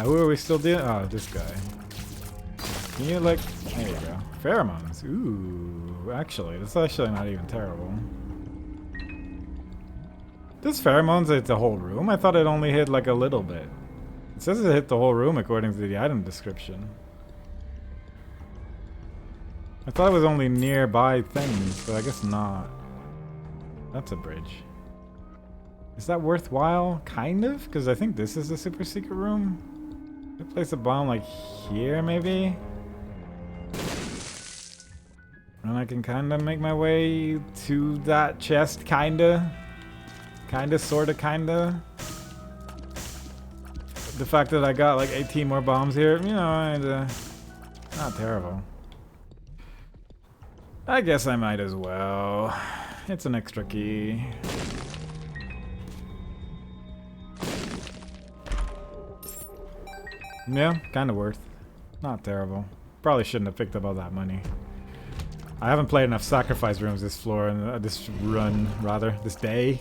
Who are we still dealing? Oh, this guy. Can you, like... There you go. Pheromones. Ooh, actually, that's actually not even terrible. Does pheromones hit the whole room? I thought it only hit, like, a little bit. It says it hit the whole room according to the item description. I thought it was only nearby things, but I guess not. That's a bridge. Is that worthwhile? Kind of? Because I think this is a super secret room. I place a bomb like here, maybe? And I can kind of make my way to that chest, kinda. Kinda, sorta, kinda. The fact that I got like 18 more bombs here, you know, not terrible. I guess I might as well. It's an extra key. Yeah, kind of worth. Not terrible. Probably shouldn't have picked up all that money. I haven't played enough sacrifice rooms this floor, and this run, rather, this day.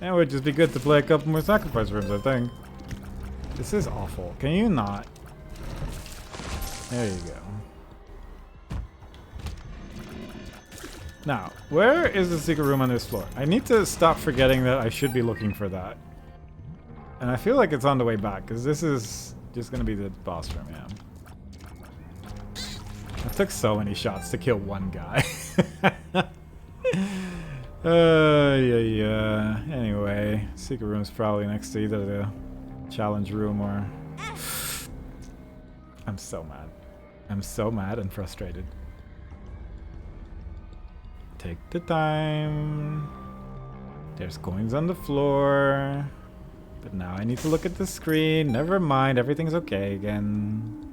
It would just be good to play a couple more sacrifice rooms, I think. This is awful. Can you not? There you go. Now, where is the secret room on this floor? I need to stop forgetting that I should be looking for that. And I feel like it's on the way back, because this is just going to be the boss room, yeah. It took so many shots to kill one guy. Secret room's probably next to either the challenge room or... I'm so mad. I'm so mad and frustrated. Take the time. There's coins on the floor. But now I need to look at the screen. Never mind, everything's okay again.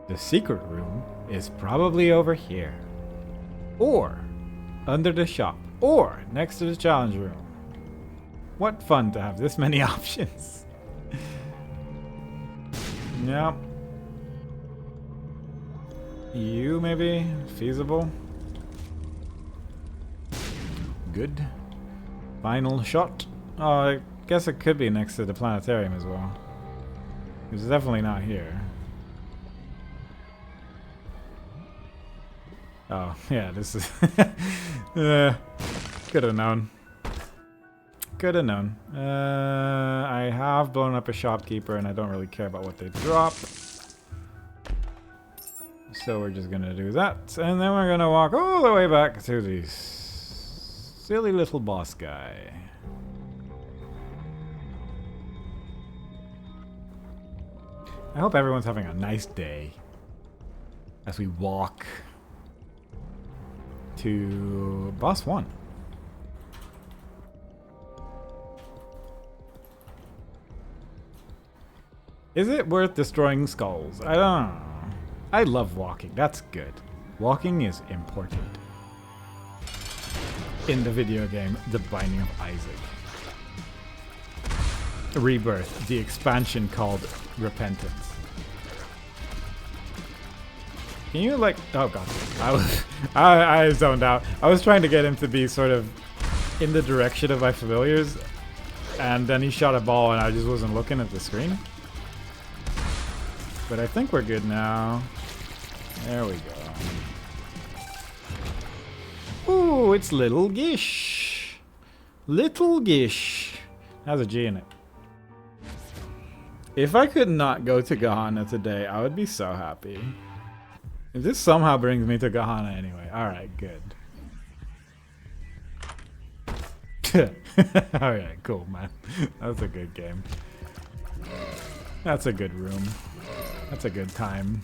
The secret room is probably over here. Or under the shop. Or next to the challenge room. What fun to have this many options. Yep. You maybe? Feasible? Good. Final shot. Oh, I guess it could be next to the planetarium as well. It's definitely not here. Oh, yeah, this is... could have known. Could have known. I have blown up a shopkeeper and I don't really care about what they drop. So we're just gonna do that. And then we're gonna walk all the way back to the silly little boss guy. I hope everyone's having a nice day as we walk to boss 1. Is it worth destroying skulls? I don't know. I love walking. That's good. Walking is important. In the video game, The Binding of Isaac. Rebirth, the expansion called Repentance. Can you like... Oh god. I zoned out. I was trying to get him to be sort of in the direction of my familiars. And then he shot a ball and I just wasn't looking at the screen. But I think we're good now. There we go. Ooh, it's Little Gish. Little Gish. Has a G in it. If I could not go to Gahana today, I would be so happy. If this somehow brings me to Gahana anyway. Alright, good. Alright, cool, man. That's a good game. That's a good room. That's a good time.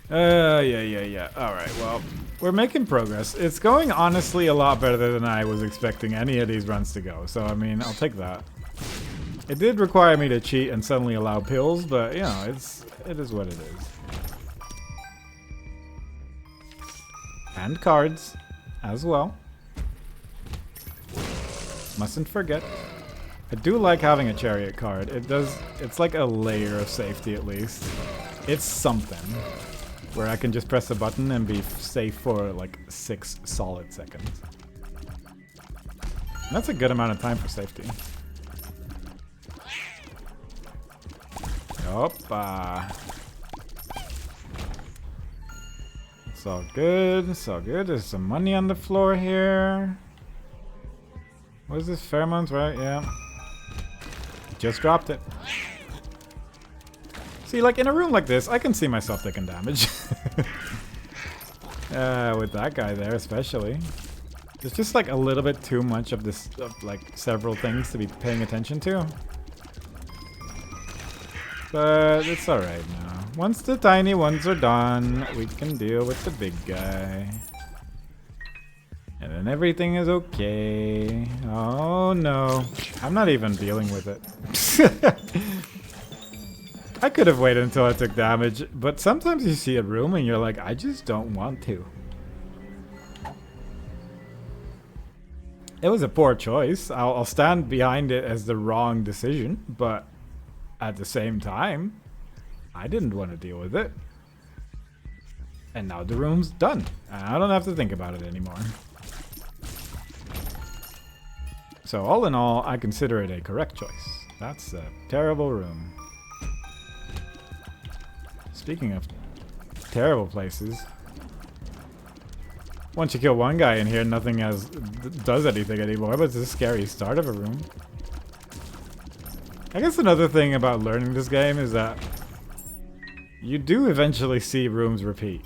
Yeah. Alright, well, we're making progress. It's going honestly a lot better than I was expecting any of these runs to go. So, I mean, I'll take that. It did require me to cheat and suddenly allow pills, but, you know, it is what it is. And cards as well. Mustn't forget. I do like having a chariot card. It's like a layer of safety at least. It's something where I can just press a button and be safe for like 6 solid seconds. And that's a good amount of time for safety. Hoppa. It's all good, it's all good. There's some money on the floor here. What is this? Pheromones, right? Yeah. Just dropped it. See, like in a room like this, I can see myself taking damage. With that guy there, especially. There's just like a little bit too much of this, like several things to be paying attention to. But it's alright now. Once the tiny ones are done, we can deal with the big guy. And then everything is okay. Oh no. I'm not even dealing with it. I could have waited until I took damage, but sometimes you see a room and you're like, I just don't want to. It was a poor choice. I'll stand behind it as the wrong decision, but at the same time, I didn't want to deal with it. And now the room's done. And I don't have to think about it anymore. So all in all, I consider it a correct choice. That's a terrible room. Speaking of terrible places, once you kill one guy in here, nothing does anything anymore, but it's a scary start of a room. I guess another thing about learning this game is that you do eventually see rooms repeat.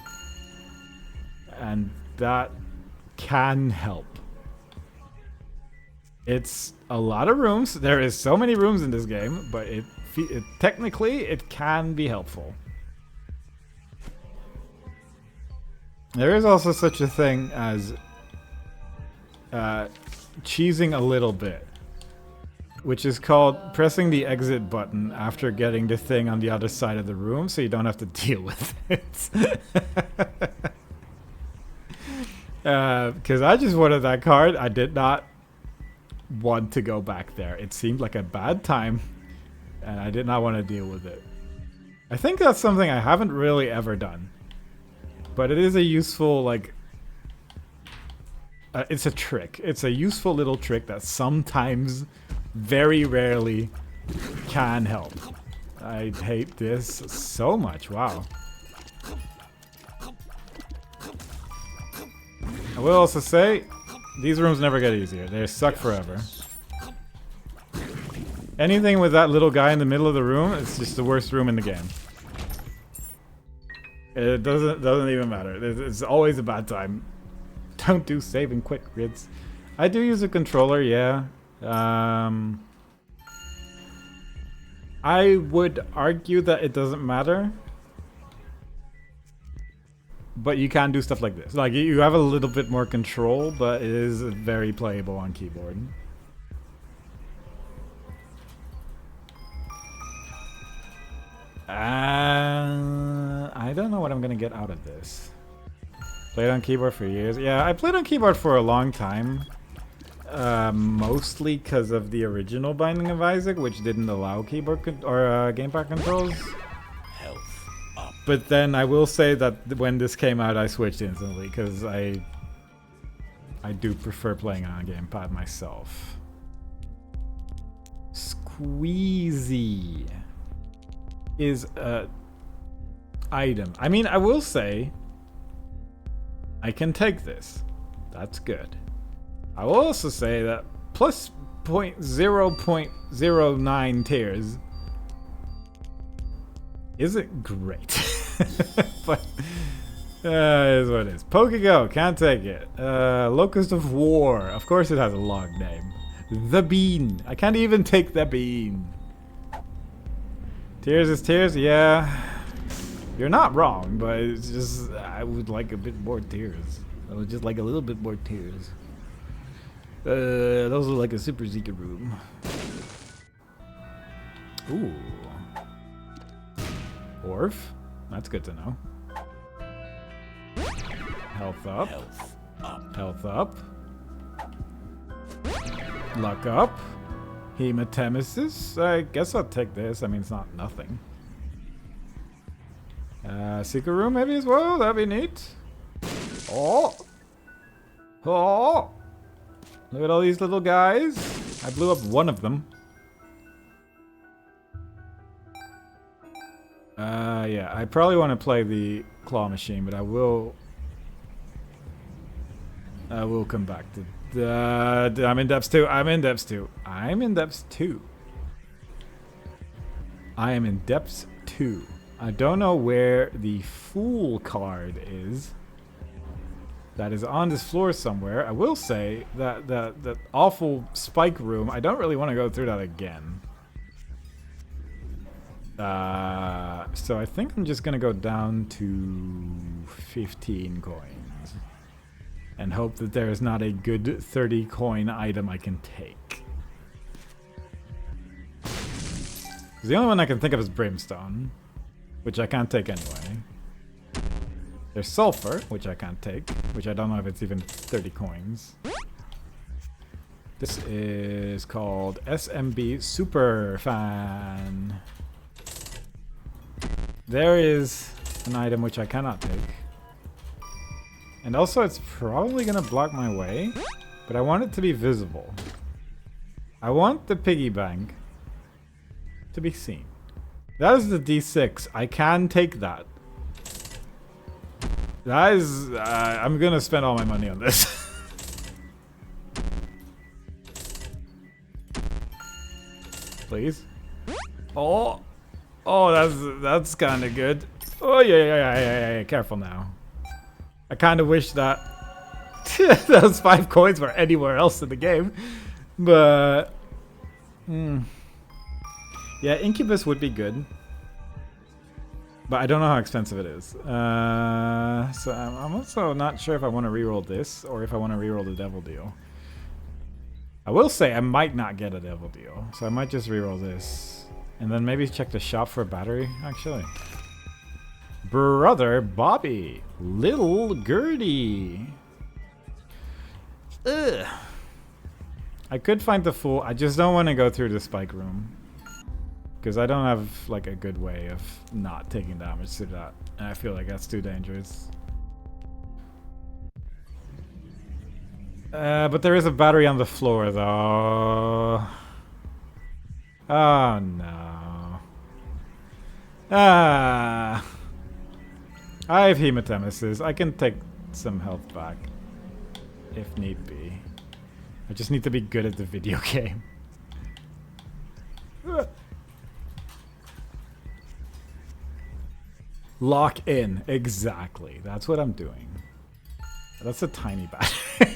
And that can help It's a lot of rooms. There is so many rooms in this game, but technically it can be helpful. There is also such a thing as cheesing a little bit, which is called pressing the exit button after getting the thing on the other side of the room so you don't have to deal with it. Because I just wanted that card. I did not want to go back there. It seemed like a bad time, and I did not want to deal with it. I think that's something I haven't really ever done. But it is a useful, like... it's a trick. It's a useful little trick that sometimes, very rarely, can help. I hate this so much. Wow. I will also say, these rooms never get easier. They suck forever. Anything with that little guy in the middle of the room, it's just the worst room in the game. It doesn't even matter. It's always a bad time. Don't do saving quick, grids. I do use a controller, yeah. I would argue that it doesn't matter. But you can do stuff like this. Like, you have a little bit more control, but it is very playable on keyboard. I don't know what I'm gonna get out of this. Played on keyboard for years. Yeah, I played on keyboard for a long time. Mostly because of the original Binding of Isaac, which didn't allow keyboard or gamepad controls. But then I will say that when this came out, I switched instantly because I do prefer playing on a gamepad myself. Squeezy is a item. I mean, I will say I can take this. That's good. I will also say that plus 0.09 tiers isn't great. But it is what it is. Pokego, can't take it. Locust of War. Of course it has a long name. The Bean. I can't even take the Bean. Tears is tears, yeah. You're not wrong, but it's just I would like a bit more tears. I would just like a little bit more tears. Those are like a super secret room. Ooh. Orf. That's good to know. Health up. Health up. Luck up. Hematemesis. I guess I'll take this. I mean, it's not nothing. Secret room maybe as well. That'd be neat. Oh. Oh. Look at all these little guys. I blew up one of them. Yeah, I probably want to play the claw machine, but I will come back to I'm in depths 2. I'm in depths 2. I'm in depths 2. I am in depths 2. I don't know where the Fool card is. That is on this floor somewhere. I will say that that awful spike room, I don't really want to go through that again. So I think I'm just gonna go down to 15 coins and hope that there is not a good 30 coin item I can take. The only one I can think of is Brimstone, which I can't take anyway. There's Sulfur, which I can't take, which I don't know if it's even 30 coins. This is called SMB Super Fan. There is an item which I cannot take. And also it's probably gonna block my way, but I want it to be visible. I want the piggy bank to be seen. That is the D6. I can take that. That is... I'm gonna spend all my money on this. Please. Oh! Oh, that's kind of good. Oh, yeah. Careful now. I kind of wish that those 5 coins were anywhere else in the game. But yeah, Incubus would be good. But I don't know how expensive it is. So I'm also not sure if I want to reroll this or if I want to reroll the Devil Deal. I will say I might not get a Devil Deal, so I might just reroll this. And then maybe check the shop for a battery, actually. Brother Bobby. Little Gertie. Ugh. I could find the fool. I just don't want to go through the spike room. Because I don't have like a good way of not taking damage to that. And I feel like that's too dangerous. But there is a battery on the floor though. Oh no. Ah. I have hematemesis. I can take some health back. If need be. I just need to be good at the video game. Lock in. Exactly. That's what I'm doing. That's a tiny battery.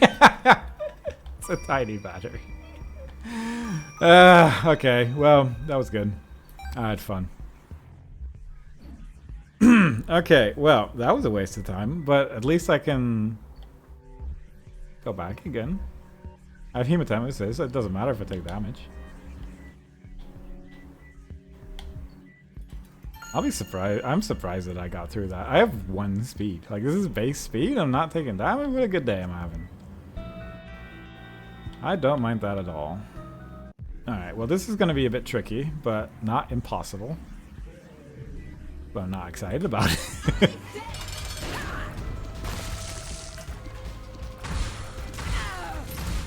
It's a tiny battery. Okay. Well, that was good. I had fun. Okay. Well, that was a waste of time, but at least I can go back again. I have hematemesis, so it doesn't matter if I take damage. I'll be surprised. I'm surprised that I got through that. I have 1 speed. Like, this is base speed. I'm not taking damage. What a good day I'm having. I don't mind that at all. Alright, well, this is going to be a bit tricky, but not impossible. But I'm not excited about it.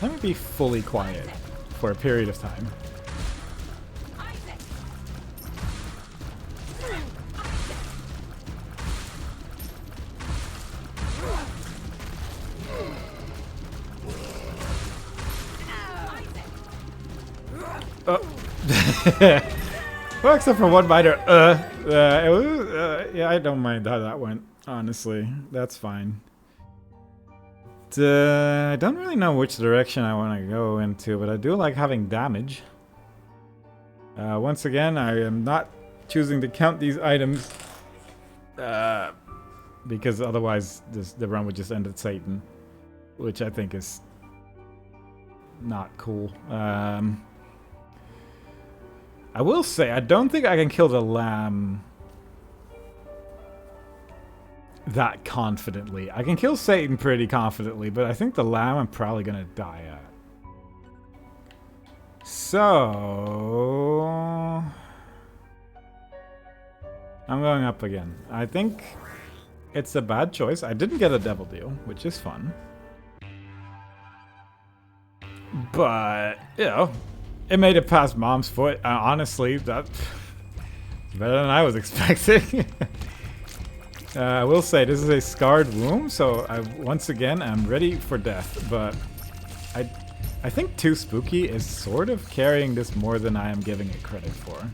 Let me be fully quiet for a period of time. Oh. Well, except for one biter. Yeah, I don't mind how that went. Honestly, that's fine. I don't really know which direction I want to go into, but I do like having damage. Once again, I am not choosing to count these items because otherwise the run would just end at Satan, which I think is not cool. I will say, I don't think I can kill the lamb that confidently. I can kill Satan pretty confidently, but I think the lamb I'm probably gonna die at. So I'm going up again. I think it's a bad choice. I didn't get a devil deal, which is fun. But, you know, it made it past Mom's foot. Honestly, that's better than I was expecting. I will say this is a scarred room, so I once again am ready for death. But I think Too Spooky is sort of carrying this more than I am giving it credit for.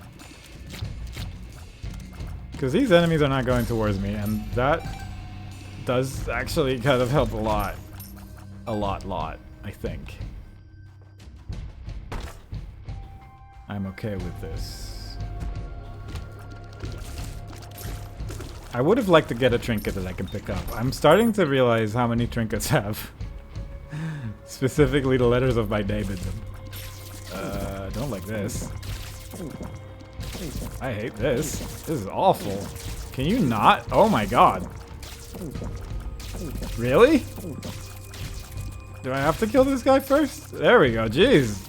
Because these enemies are not going towards me, and that does actually kind of help a lot. A lot, I think. I'm okay with this. I would have liked to get a trinket that I can pick up. I'm starting to realize how many trinkets have specifically the letters of my name in them. Don't like this. I hate this. This is awful. Can you not? Oh my god. Really? Do I have to kill this guy first? There we go. Jeez.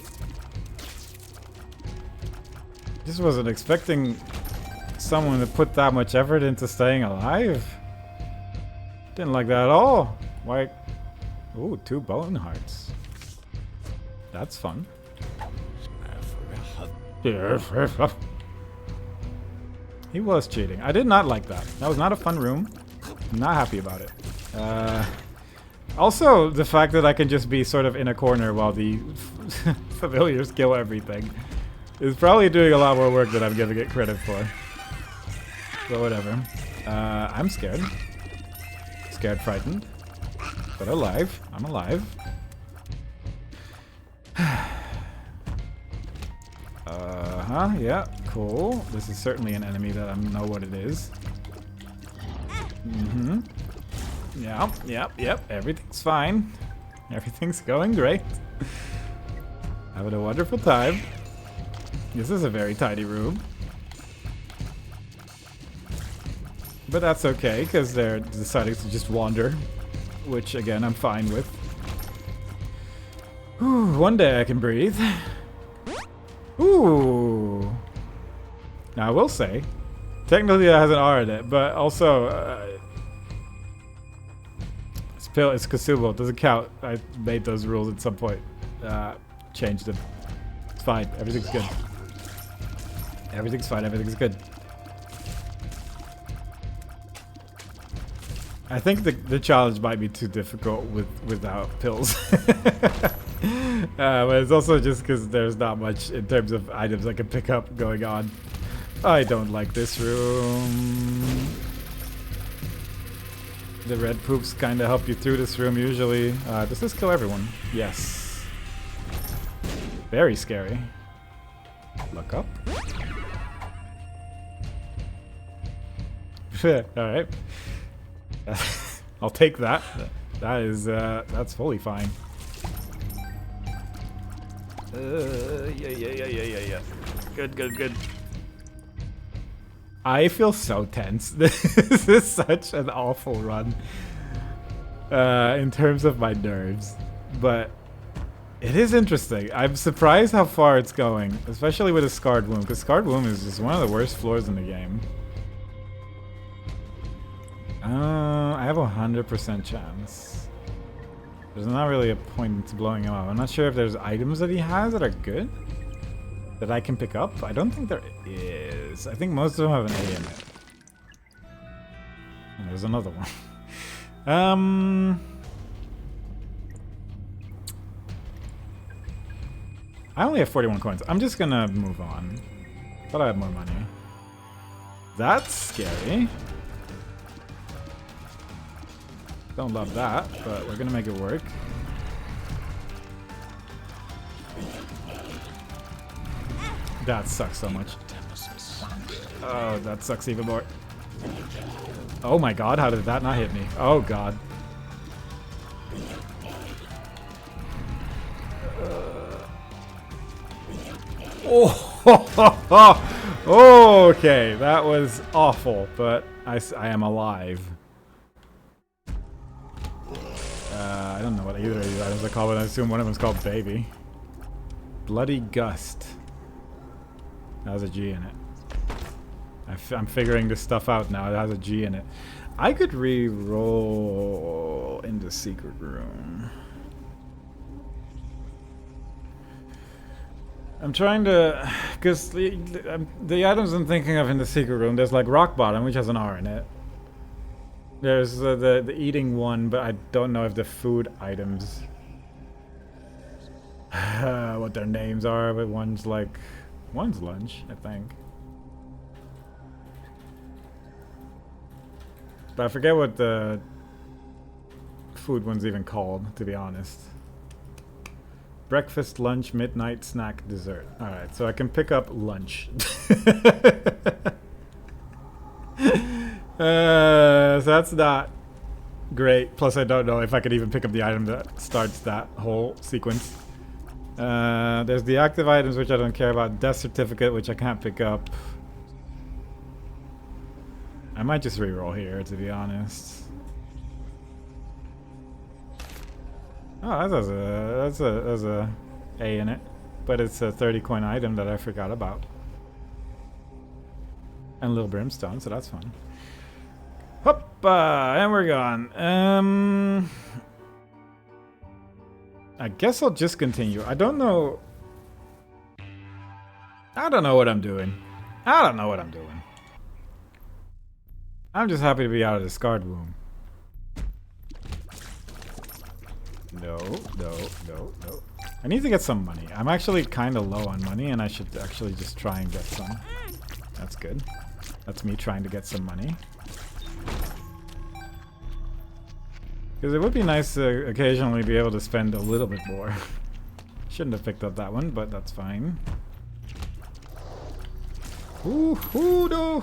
Just wasn't expecting someone to put that much effort into staying alive. Didn't like that at all. Why? Ooh, 2 bone hearts. That's fun. He was cheating. I did not like that. That was not a fun room. I'm not happy about it. Also, the fact that I can just be sort of in a corner while the familiars kill everything is probably doing a lot more work than I'm giving it credit for. But whatever. I'm scared. Scared, frightened. But alive. I'm alive. Uh-huh, yeah, cool. This is certainly an enemy that I know what it is. Mm-hmm. Yep. Everything's fine. Everything's going great. Having a wonderful time. This is a very tidy room. But that's okay, because they're deciding to just wander. Which, again, I'm fine with. Whew, one day I can breathe. Ooh. Now, I will say, technically that has an R in it, but also... it's consumable. It doesn't count. I made those rules at some point. Changed them. It's fine. Everything's good. Everything's fine. Everything's good. I think the challenge might be too difficult without pills. But it's also just because there's not much in terms of items I can pick up going on. I don't like this room. The red poops kind of help you through this room usually. Does this kill everyone? Yes. Very scary. Look up. Alright. I'll take that. That is, that's fully fine. Yeah. Good. I feel so tense. This is such an awful run. In terms of my nerves. But it is interesting. I'm surprised how far it's going. Especially with a Scarred Womb. Because Scarred Womb is just one of the worst floors in the game. I have a 100% chance. There's not really a point to blowing him up. I'm not sure if there's items that he has that are good. That I can pick up? I don't think there is. I think most of them have an A in it. And there's another one. I only have 41 coins. I'm just gonna move on. Thought I had more money. That's scary. Don't love that, but we're gonna make it work. That sucks so much. Oh, that sucks even more. Oh my god, how did that not hit me? Oh god. Oh, okay, that was awful, but I am alive. I don't know what either of these items are called, but I assume one of them is called Baby. Bloody Gust. That has a G in it. I'm figuring this stuff out now. It has a G in it. I could re-roll in the secret room. I'm trying to... Because the items I'm thinking of in the secret room, there's like Rock Bottom, which has an R in it. There's the eating one, but I don't know if the food items... what their names are, but one's like... One's lunch, I think. But I forget what the food one's even called, to be honest. Breakfast, lunch, midnight, snack, dessert. Alright, so I can pick up lunch. So that's not great. Plus I don't know if I could even pick up the item that starts that whole sequence. There's the active items, which I don't care about. Death certificate, which I can't pick up. I might just reroll here, to be honest. Oh, that's a A in it, but it's a 30 coin item that I forgot about. And a little brimstone, so that's fun. Hoppa, and we're gone. I guess I'll just continue. I don't know what I'm doing. I'm just happy to be out of the Scarred Womb. No. I need to get some money. I'm actually kind of low on money, and I should actually just try and get some. That's good. That's me trying to get some money. Because it would be nice to occasionally be able to spend a little bit more. Shouldn't have picked up that one, but that's fine. Ooh, no.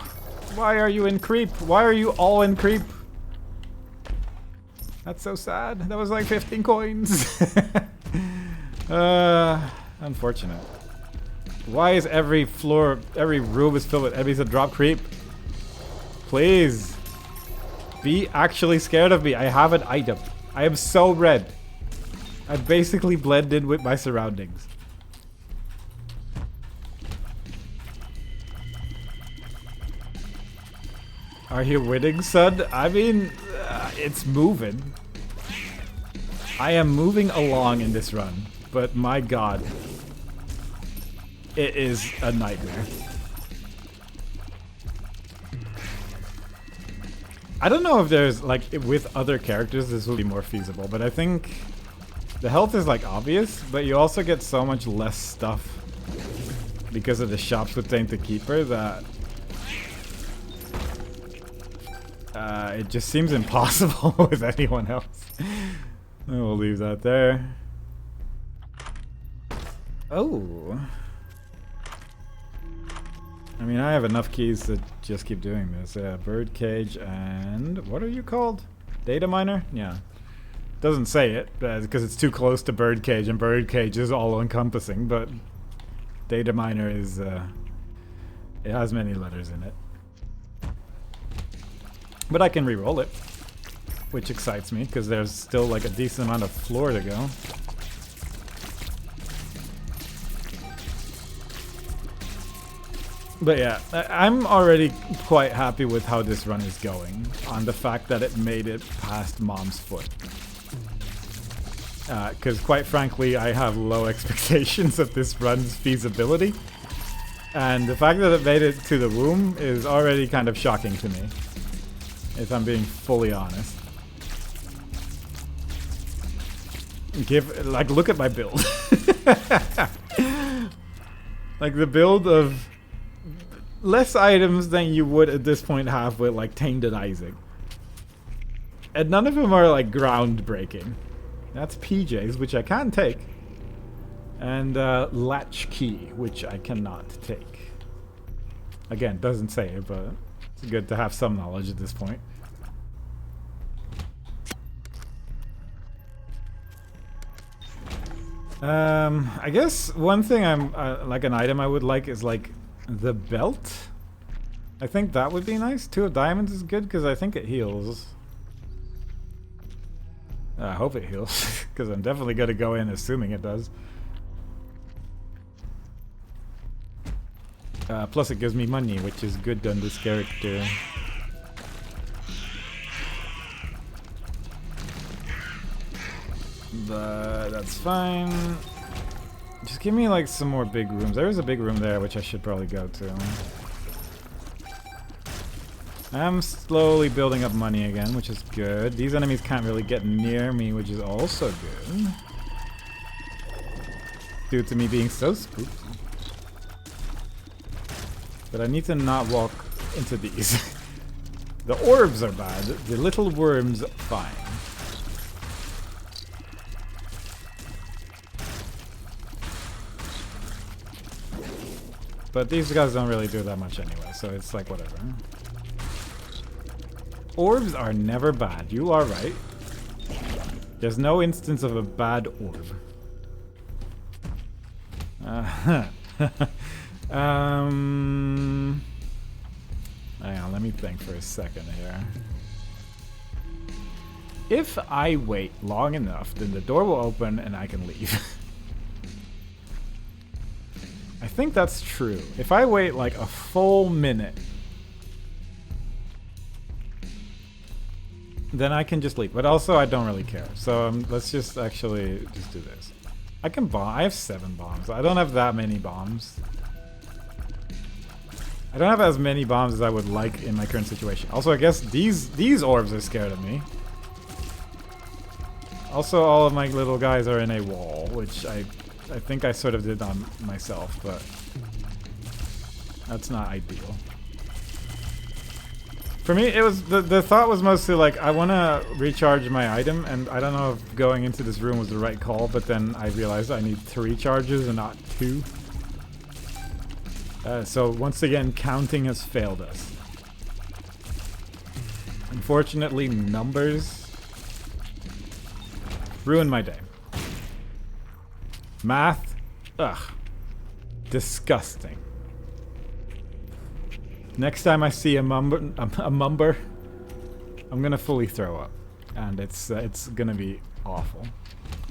Why are you in creep? Why are you all in creep? That's so sad. That was like 15 coins. Unfortunate. Why is every floor, every room is filled with enemies that drop creep? Please. Be actually scared of me. I have an item. I am so red. I basically blended with my surroundings. Are you winning, son? I mean, it's moving. I am moving along in this run, but my god. It is a nightmare. I don't know if there's, like, with other characters this will be more feasible, but I think the health is, like, obvious, but you also get so much less stuff because of the shops with Tainted Keeper that it just seems impossible with anyone else. We'll leave that there. Oh. I mean, I have enough keys to just keep doing this. Bird cage and... what are you called? Data miner? Yeah. Doesn't say it, because it's too close to bird cage, and bird cage is all-encompassing, but... data miner is... it has many letters in it. But I can re-roll it, which excites me, because there's still like a decent amount of floor to go. But yeah, I'm already quite happy with how this run is going, on the fact that it made it past Mom's Foot. Because quite frankly, I have low expectations of this run's feasibility. And the fact that it made it to the womb is already kind of shocking to me, if I'm being fully honest. Look at my build. Like the build of less items than you would at this point have with like Tainted Isaac. And none of them are like groundbreaking. That's PJs, which I can take. And Latchkey, which I cannot take. Again, doesn't say it, but it's good to have some knowledge at this point. I guess one thing I'm like an item I would like is like the belt. I think that would be nice. 2 of diamonds is good because I think it heals. I hope it heals because I'm definitely going to go in assuming it does. Plus it gives me money, which is good on this character. But that's fine. Just give me like some more big rooms. There is a big room there which I should probably go to. I'm slowly building up money again, which is good. These enemies can't really get near me, which is also good. Due to me being so spooky. But I need to not walk into these. The orbs are bad. The little worms, fine. But these guys don't really do that much anyway, so it's like whatever. Orbs are never bad. You are right. There's no instance of a bad orb. Hang on, let me think for a second here. If I wait long enough, then the door will open and I can leave. I think that's true. If I wait like a full minute, then I can just leave. But also, I don't really care. So let's just actually just do this. I can bomb. I have 7 bombs. I don't have that many bombs. I don't have as many bombs as I would like in my current situation. Also, I guess these orbs are scared of me. Also, all of my little guys are in a wall, which I think I sort of did on myself, but that's not ideal. For me, it was the thought was mostly like I want to recharge my item, and I don't know if going into this room was the right call, but then I realized I need 3 charges and not 2. So once again, counting has failed us. Unfortunately, numbers ruined my day. Math, ugh, disgusting. Next time I see a mumber, I'm gonna fully throw up, and it's gonna be awful.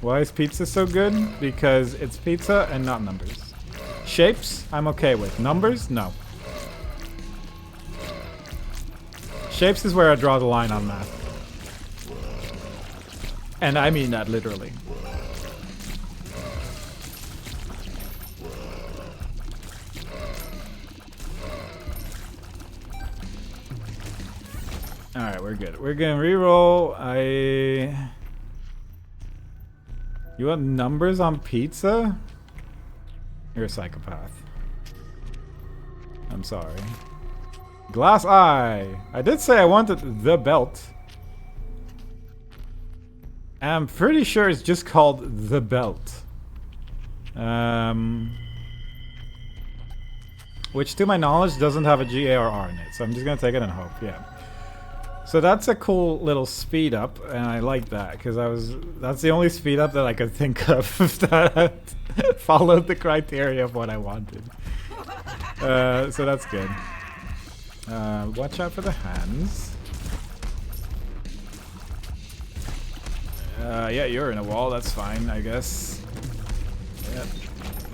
Why is pizza so good? Because it's pizza and not numbers. Shapes, I'm okay with. Numbers, no. Shapes is where I draw the line on math. And I mean that literally. Alright, we're good. We're gonna reroll. You want numbers on pizza? You're a psychopath. I'm sorry. Glass eye. I did say I wanted the belt. I'm pretty sure it's just called the belt. Which to my knowledge doesn't have a GARR in it, so I'm just gonna take it and hope, yeah. So that's a cool little speed up, and I like that because that's the only speed up that I could think of that followed the criteria of what I wanted. So that's good. Watch out for the hands. Yeah, you're in a wall, that's fine, I guess. Yep.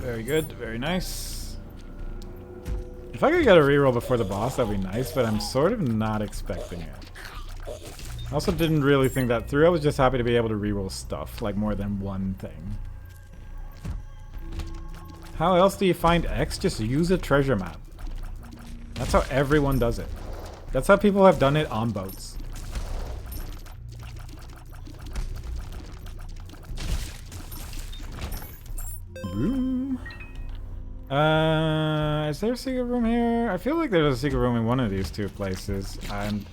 Very good, very nice. If I could get a reroll before the boss, that'd be nice, but I'm sort of not expecting it. I also didn't really think that through. I was just happy to be able to reroll stuff, like more than one thing. How else do you find X? Just use a treasure map. That's how everyone does it. That's how people have done it on boats. Room. Is there a secret room here? I feel like there's a secret room in one of these two places. I'm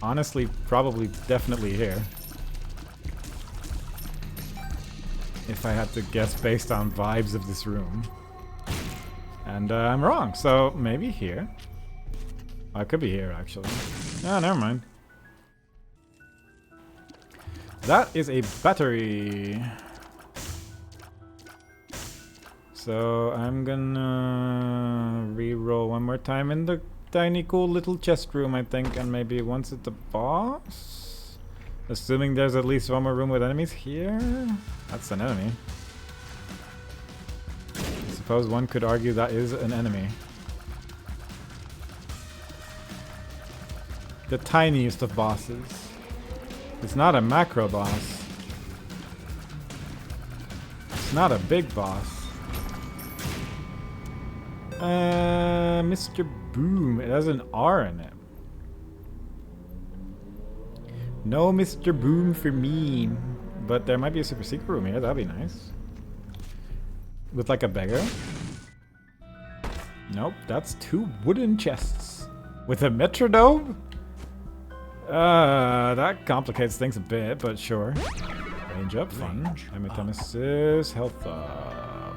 honestly probably definitely here. If I had to guess based on vibes of this room. And I'm wrong, so maybe here. Oh, it could be here actually. Oh, never mind. That is a battery. So I'm gonna re-roll one more time in the tiny cool little chest room, I think, and maybe once at the boss? Assuming there's at least one more room with enemies here? That's an enemy. I suppose one could argue that is an enemy. The tiniest of bosses. It's not a macro boss. It's not a big boss. Mr. Boom. It has an R in it. No Mr. Boom for me. But there might be a super secret room here. That'd be nice. With like a beggar. Nope. That's two wooden chests. With a metronome? That complicates things a bit, but sure. Range up, fun. Hematemesis, health up.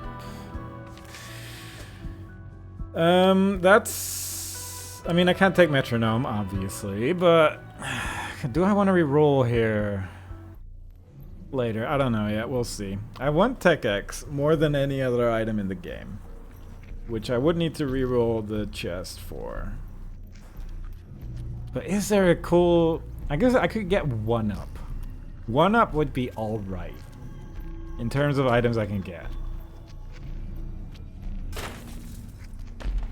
That's... I mean, I can't take metronome, obviously, but... Do I want to re-roll here? Later, I don't know yet, we'll see. I want Tech X more than any other item in the game. Which I would need to re-roll the chest for. But is there a cool... I guess I could get 1-up. 1-up would be alright. In terms of items I can get.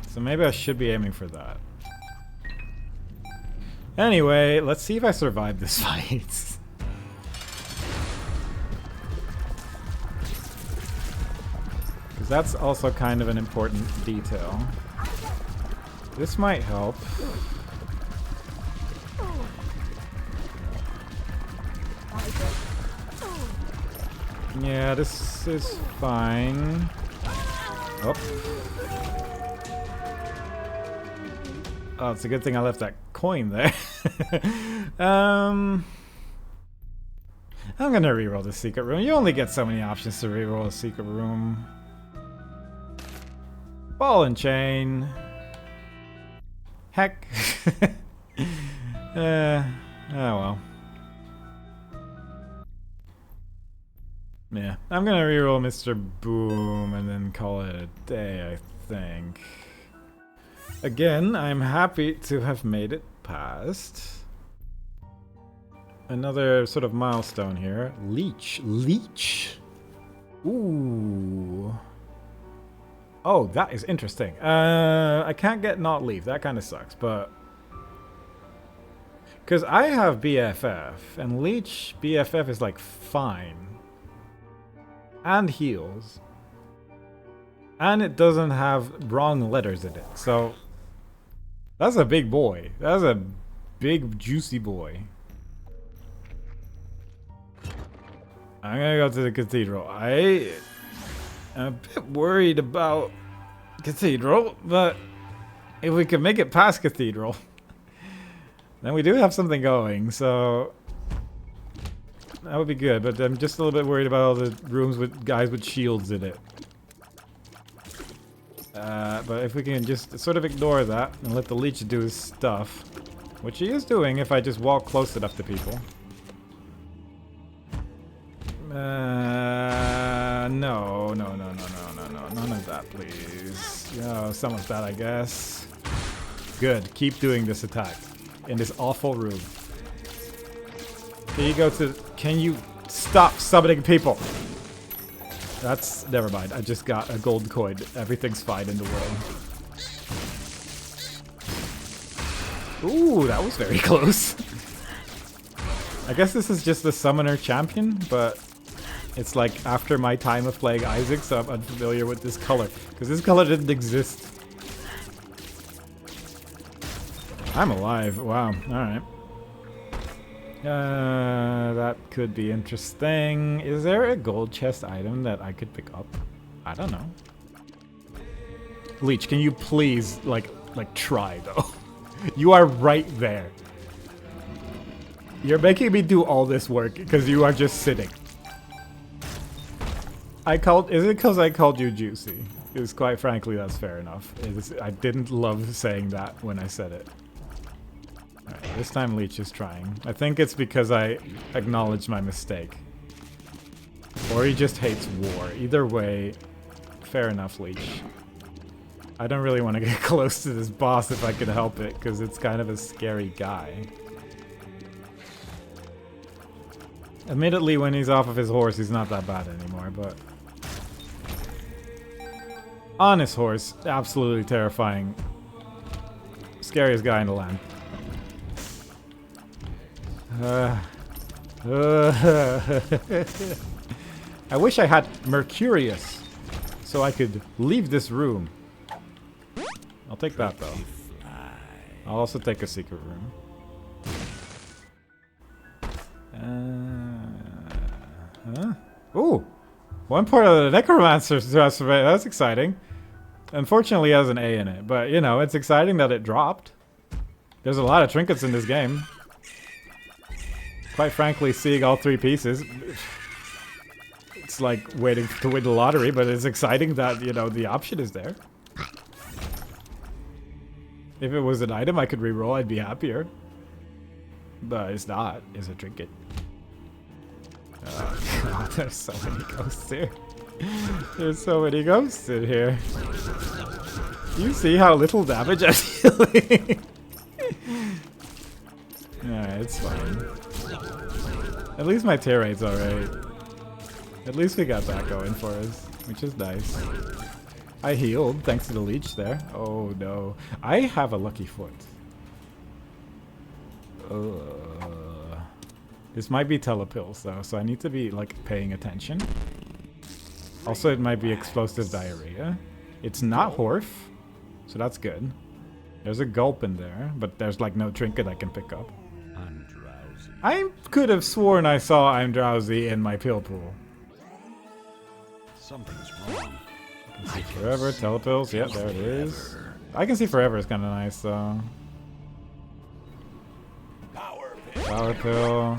So maybe I should be aiming for that. Anyway, let's see if I survive this fight. Because that's also kind of an important detail. This might help. Yeah, this is fine. Oh. Oh, it's a good thing I left that coin there. I'm gonna reroll the secret room. You only get so many options to reroll a secret room. Ball and chain. Heck. Oh well. Yeah, I'm gonna reroll Mr. Boom and then call it a day, I think. Again, I'm happy to have made it past. Another sort of milestone here. Leech. Leech? Ooh. Oh, that is interesting. I can't get not leave. That kind of sucks, but... Because I have BFF, and Leech BFF is like fine. And heals. And it doesn't have wrong letters in it, so... That's a big boy. That's a big, juicy boy. I'm gonna go to the cathedral. I am a bit worried about cathedral, but if we can make it past cathedral, then we do have something going, so that would be good. But I'm just a little bit worried about all the rooms with guys with shields in it. But if we can just sort of ignore that and let the leech do his stuff, which he is doing if I just walk close enough to people. No, none of that, please. Yeah, some of that, I guess. Good, keep doing this attack in this awful room. Here you go to. Can you stop summoning people? That's never mind. I just got a gold coin. Everything's fine in the world. Ooh, that was very close. I guess this is just the summoner champion, but it's like after my time of playing Isaac, so I'm unfamiliar with this color. Because this color didn't exist. I'm alive. Wow. Alright. That could be interesting. Is there a gold chest item that I could pick up? I don't know. Leech, can you please, like try, though? You are right there. You're making me do all this work because you are just sitting. Is it because I called you juicy? Because quite frankly, that's fair enough. I didn't love saying that when I said it. Alright, this time Leech is trying. I think it's because I acknowledged my mistake. Or he just hates war. Either way, fair enough, Leech. I don't really want to get close to this boss if I can help it, because it's kind of a scary guy. Admittedly, when he's off of his horse, he's not that bad anymore, but... On his horse, absolutely terrifying. Scariest guy in the land. I wish I had Mercurius, so I could leave this room. I'll take that, though. I'll also take a secret room. Huh? Ooh! One part of the Necromancer's resume. That's exciting. Unfortunately, it has an A in it, but you know, it's exciting that it dropped. There's a lot of trinkets in this game. Quite frankly, seeing all three pieces, it's like waiting to win the lottery, but it's exciting that, you know, the option is there. If it was an item I could reroll, I'd be happier. But it's not. It's a trinket. Oh god, there's so many ghosts here. There's so many ghosts in here. You see how little damage I'm dealing? Alright, it's fine. At least my tear rate's alright. At least we got that going for us, which is nice. I healed thanks to the leech there. Oh no. I have a lucky foot. This might be telepills though, so I need to be like paying attention. Also, it might be explosive diarrhea. It's not Horf, so that's good. There's a gulp in there, but there's like no trinket I can pick up. I'm drowsy. I could have sworn I saw I'm drowsy in my pill pool. Something's wrong. See forever, telepills, yep, there it is. I can see forever is kind of nice though. Power pill.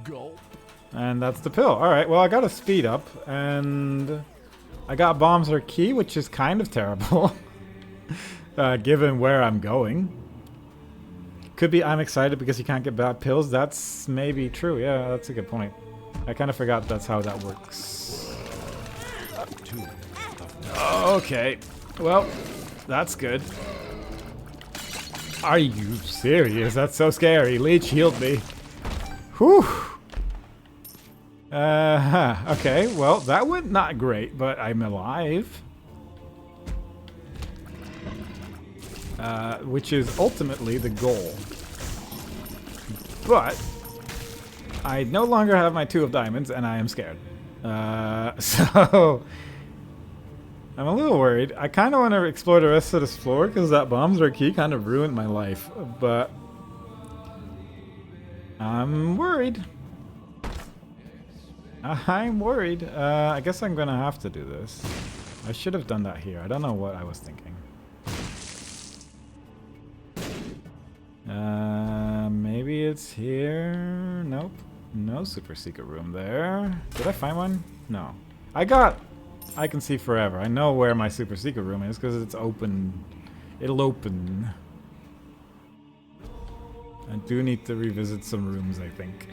Gulp. And that's the pill. Alright, well I got a speed up, and I got bombs or key, which is kind of terrible. Given where I'm going. Could be I'm excited because you can't get bad pills. That's maybe true. Yeah, that's a good point. I kind of forgot that's how that works. Okay. Well, that's good. Are you serious? That's so scary. Leech healed me. Whew. Okay, well, that went not great, but I'm alive. Which is ultimately the goal. But I no longer have my 2 of diamonds, and I am scared. So I'm a little worried. I kind of want to explore the rest of this floor because that bombs or key kind of ruined my life. But I'm worried. I'm worried. I guess I'm gonna have to do this. I should have done that here. I don't know what I was thinking. Maybe it's here. Nope. No super secret room there. Did I find one? No. I can see forever. I know where my super secret room is because it's open. It'll open. I do need to revisit some rooms, I think.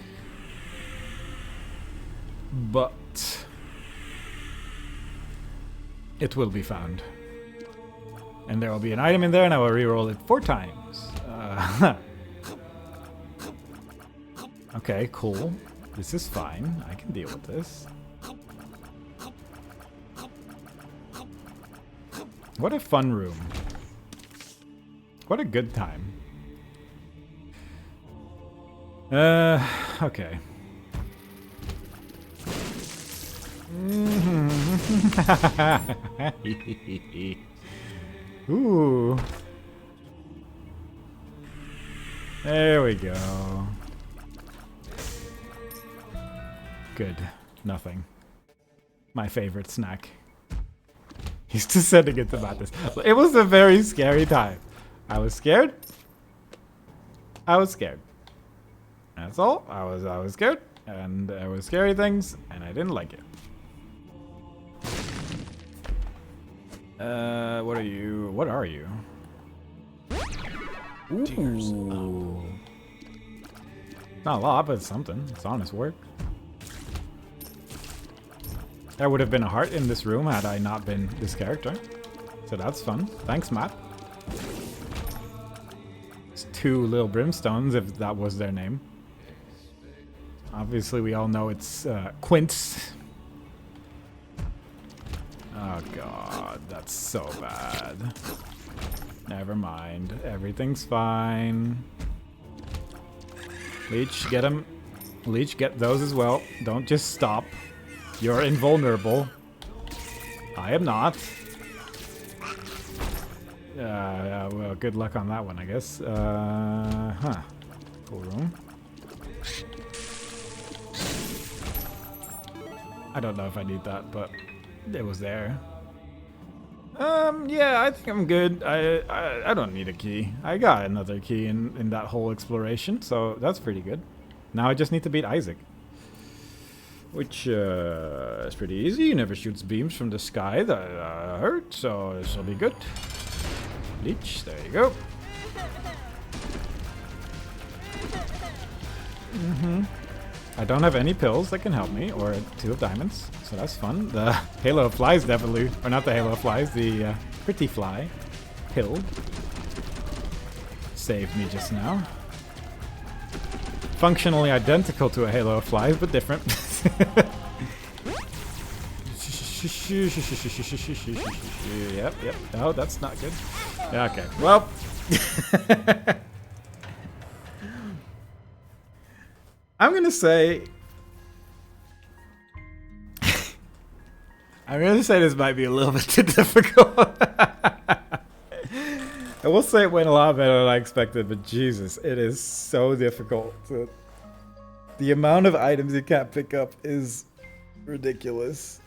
But it will be found. And there will be an item in there and I will reroll it 4 times. Okay, cool. This is fine. I can deal with this. What a fun room. What a good time. Okay. Ooh. There we go. Good. Nothing. My favorite snack. He's just sending it to madness. It was a very scary time. I was scared. I was scared. That's all. I was scared. And there were scary things, and I didn't like it. What are you? What are you? Ooh. Not a lot, but it's something. It's honest work. There would have been a heart in this room had I not been this character. So that's fun. Thanks, Matt. It's 2 little brimstones, if that was their name. Obviously, we all know it's Quince. Oh god, that's so bad. Never mind. Everything's fine. Leech, get him. Leech, get those as well. Don't just stop. You're invulnerable. I am not. Well, good luck on that one, I guess. Cool room. I don't know if I need that, but it was there. Yeah, I think I'm good. I don't need a key. I got another key in that whole exploration, so that's pretty good. Now I just need to beat Isaac. Which is pretty easy. He never shoots beams from the sky that hurt, so this will be good. Leech, there you go. I don't have any pills that can help me, or 2 of diamonds, so that's fun. The Halo of Flies definitely, or not the Halo of Flies, the Pretty Fly pill saved me just now. Functionally identical to a Halo of Flies, but different. Yep. No, that's not good. Yeah, okay. Well. I'm gonna say... I'm gonna say this might be a little bit too difficult. I will say it went a lot better than I expected, but Jesus, it is so difficult. The amount of items you can't pick up is ridiculous.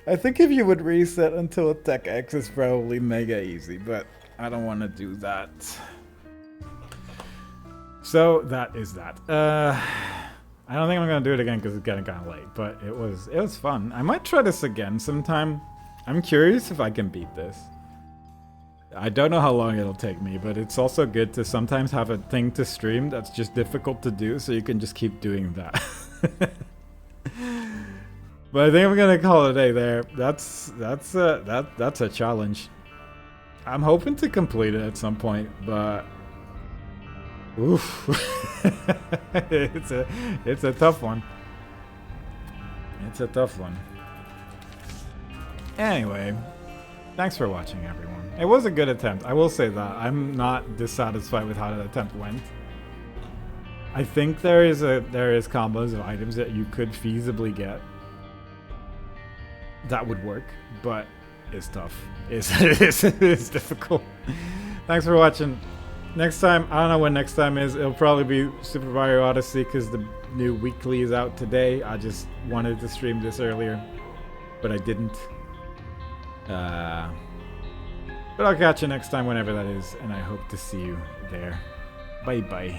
I think if you would reset until Tech X, it's probably mega easy, but I don't want to do that. So that is that. I don't think I'm gonna do it again because it's getting kind of late, but it was fun. I might try this again sometime. I'm curious if I can beat this. I don't know how long it'll take me, but it's also good to sometimes have a thing to stream that's just difficult to do, so you can just keep doing that. But I think I'm gonna call it a day there. That's a challenge. I'm hoping to complete it at some point, but oof, it's a tough one. It's a tough one. Anyway, thanks for watching, everyone. It was a good attempt. I will say that. I'm not dissatisfied with how that attempt went. I think there is combos of items that you could feasibly get that would work, but it's tough. It's difficult. Thanks for watching. Next time, I don't know when next time is. It'll probably be Super Mario Odyssey because the new weekly is out today. I just wanted to stream this earlier, but I didn't. But I'll catch you next time, whenever that is, and I hope to see you there. Bye bye.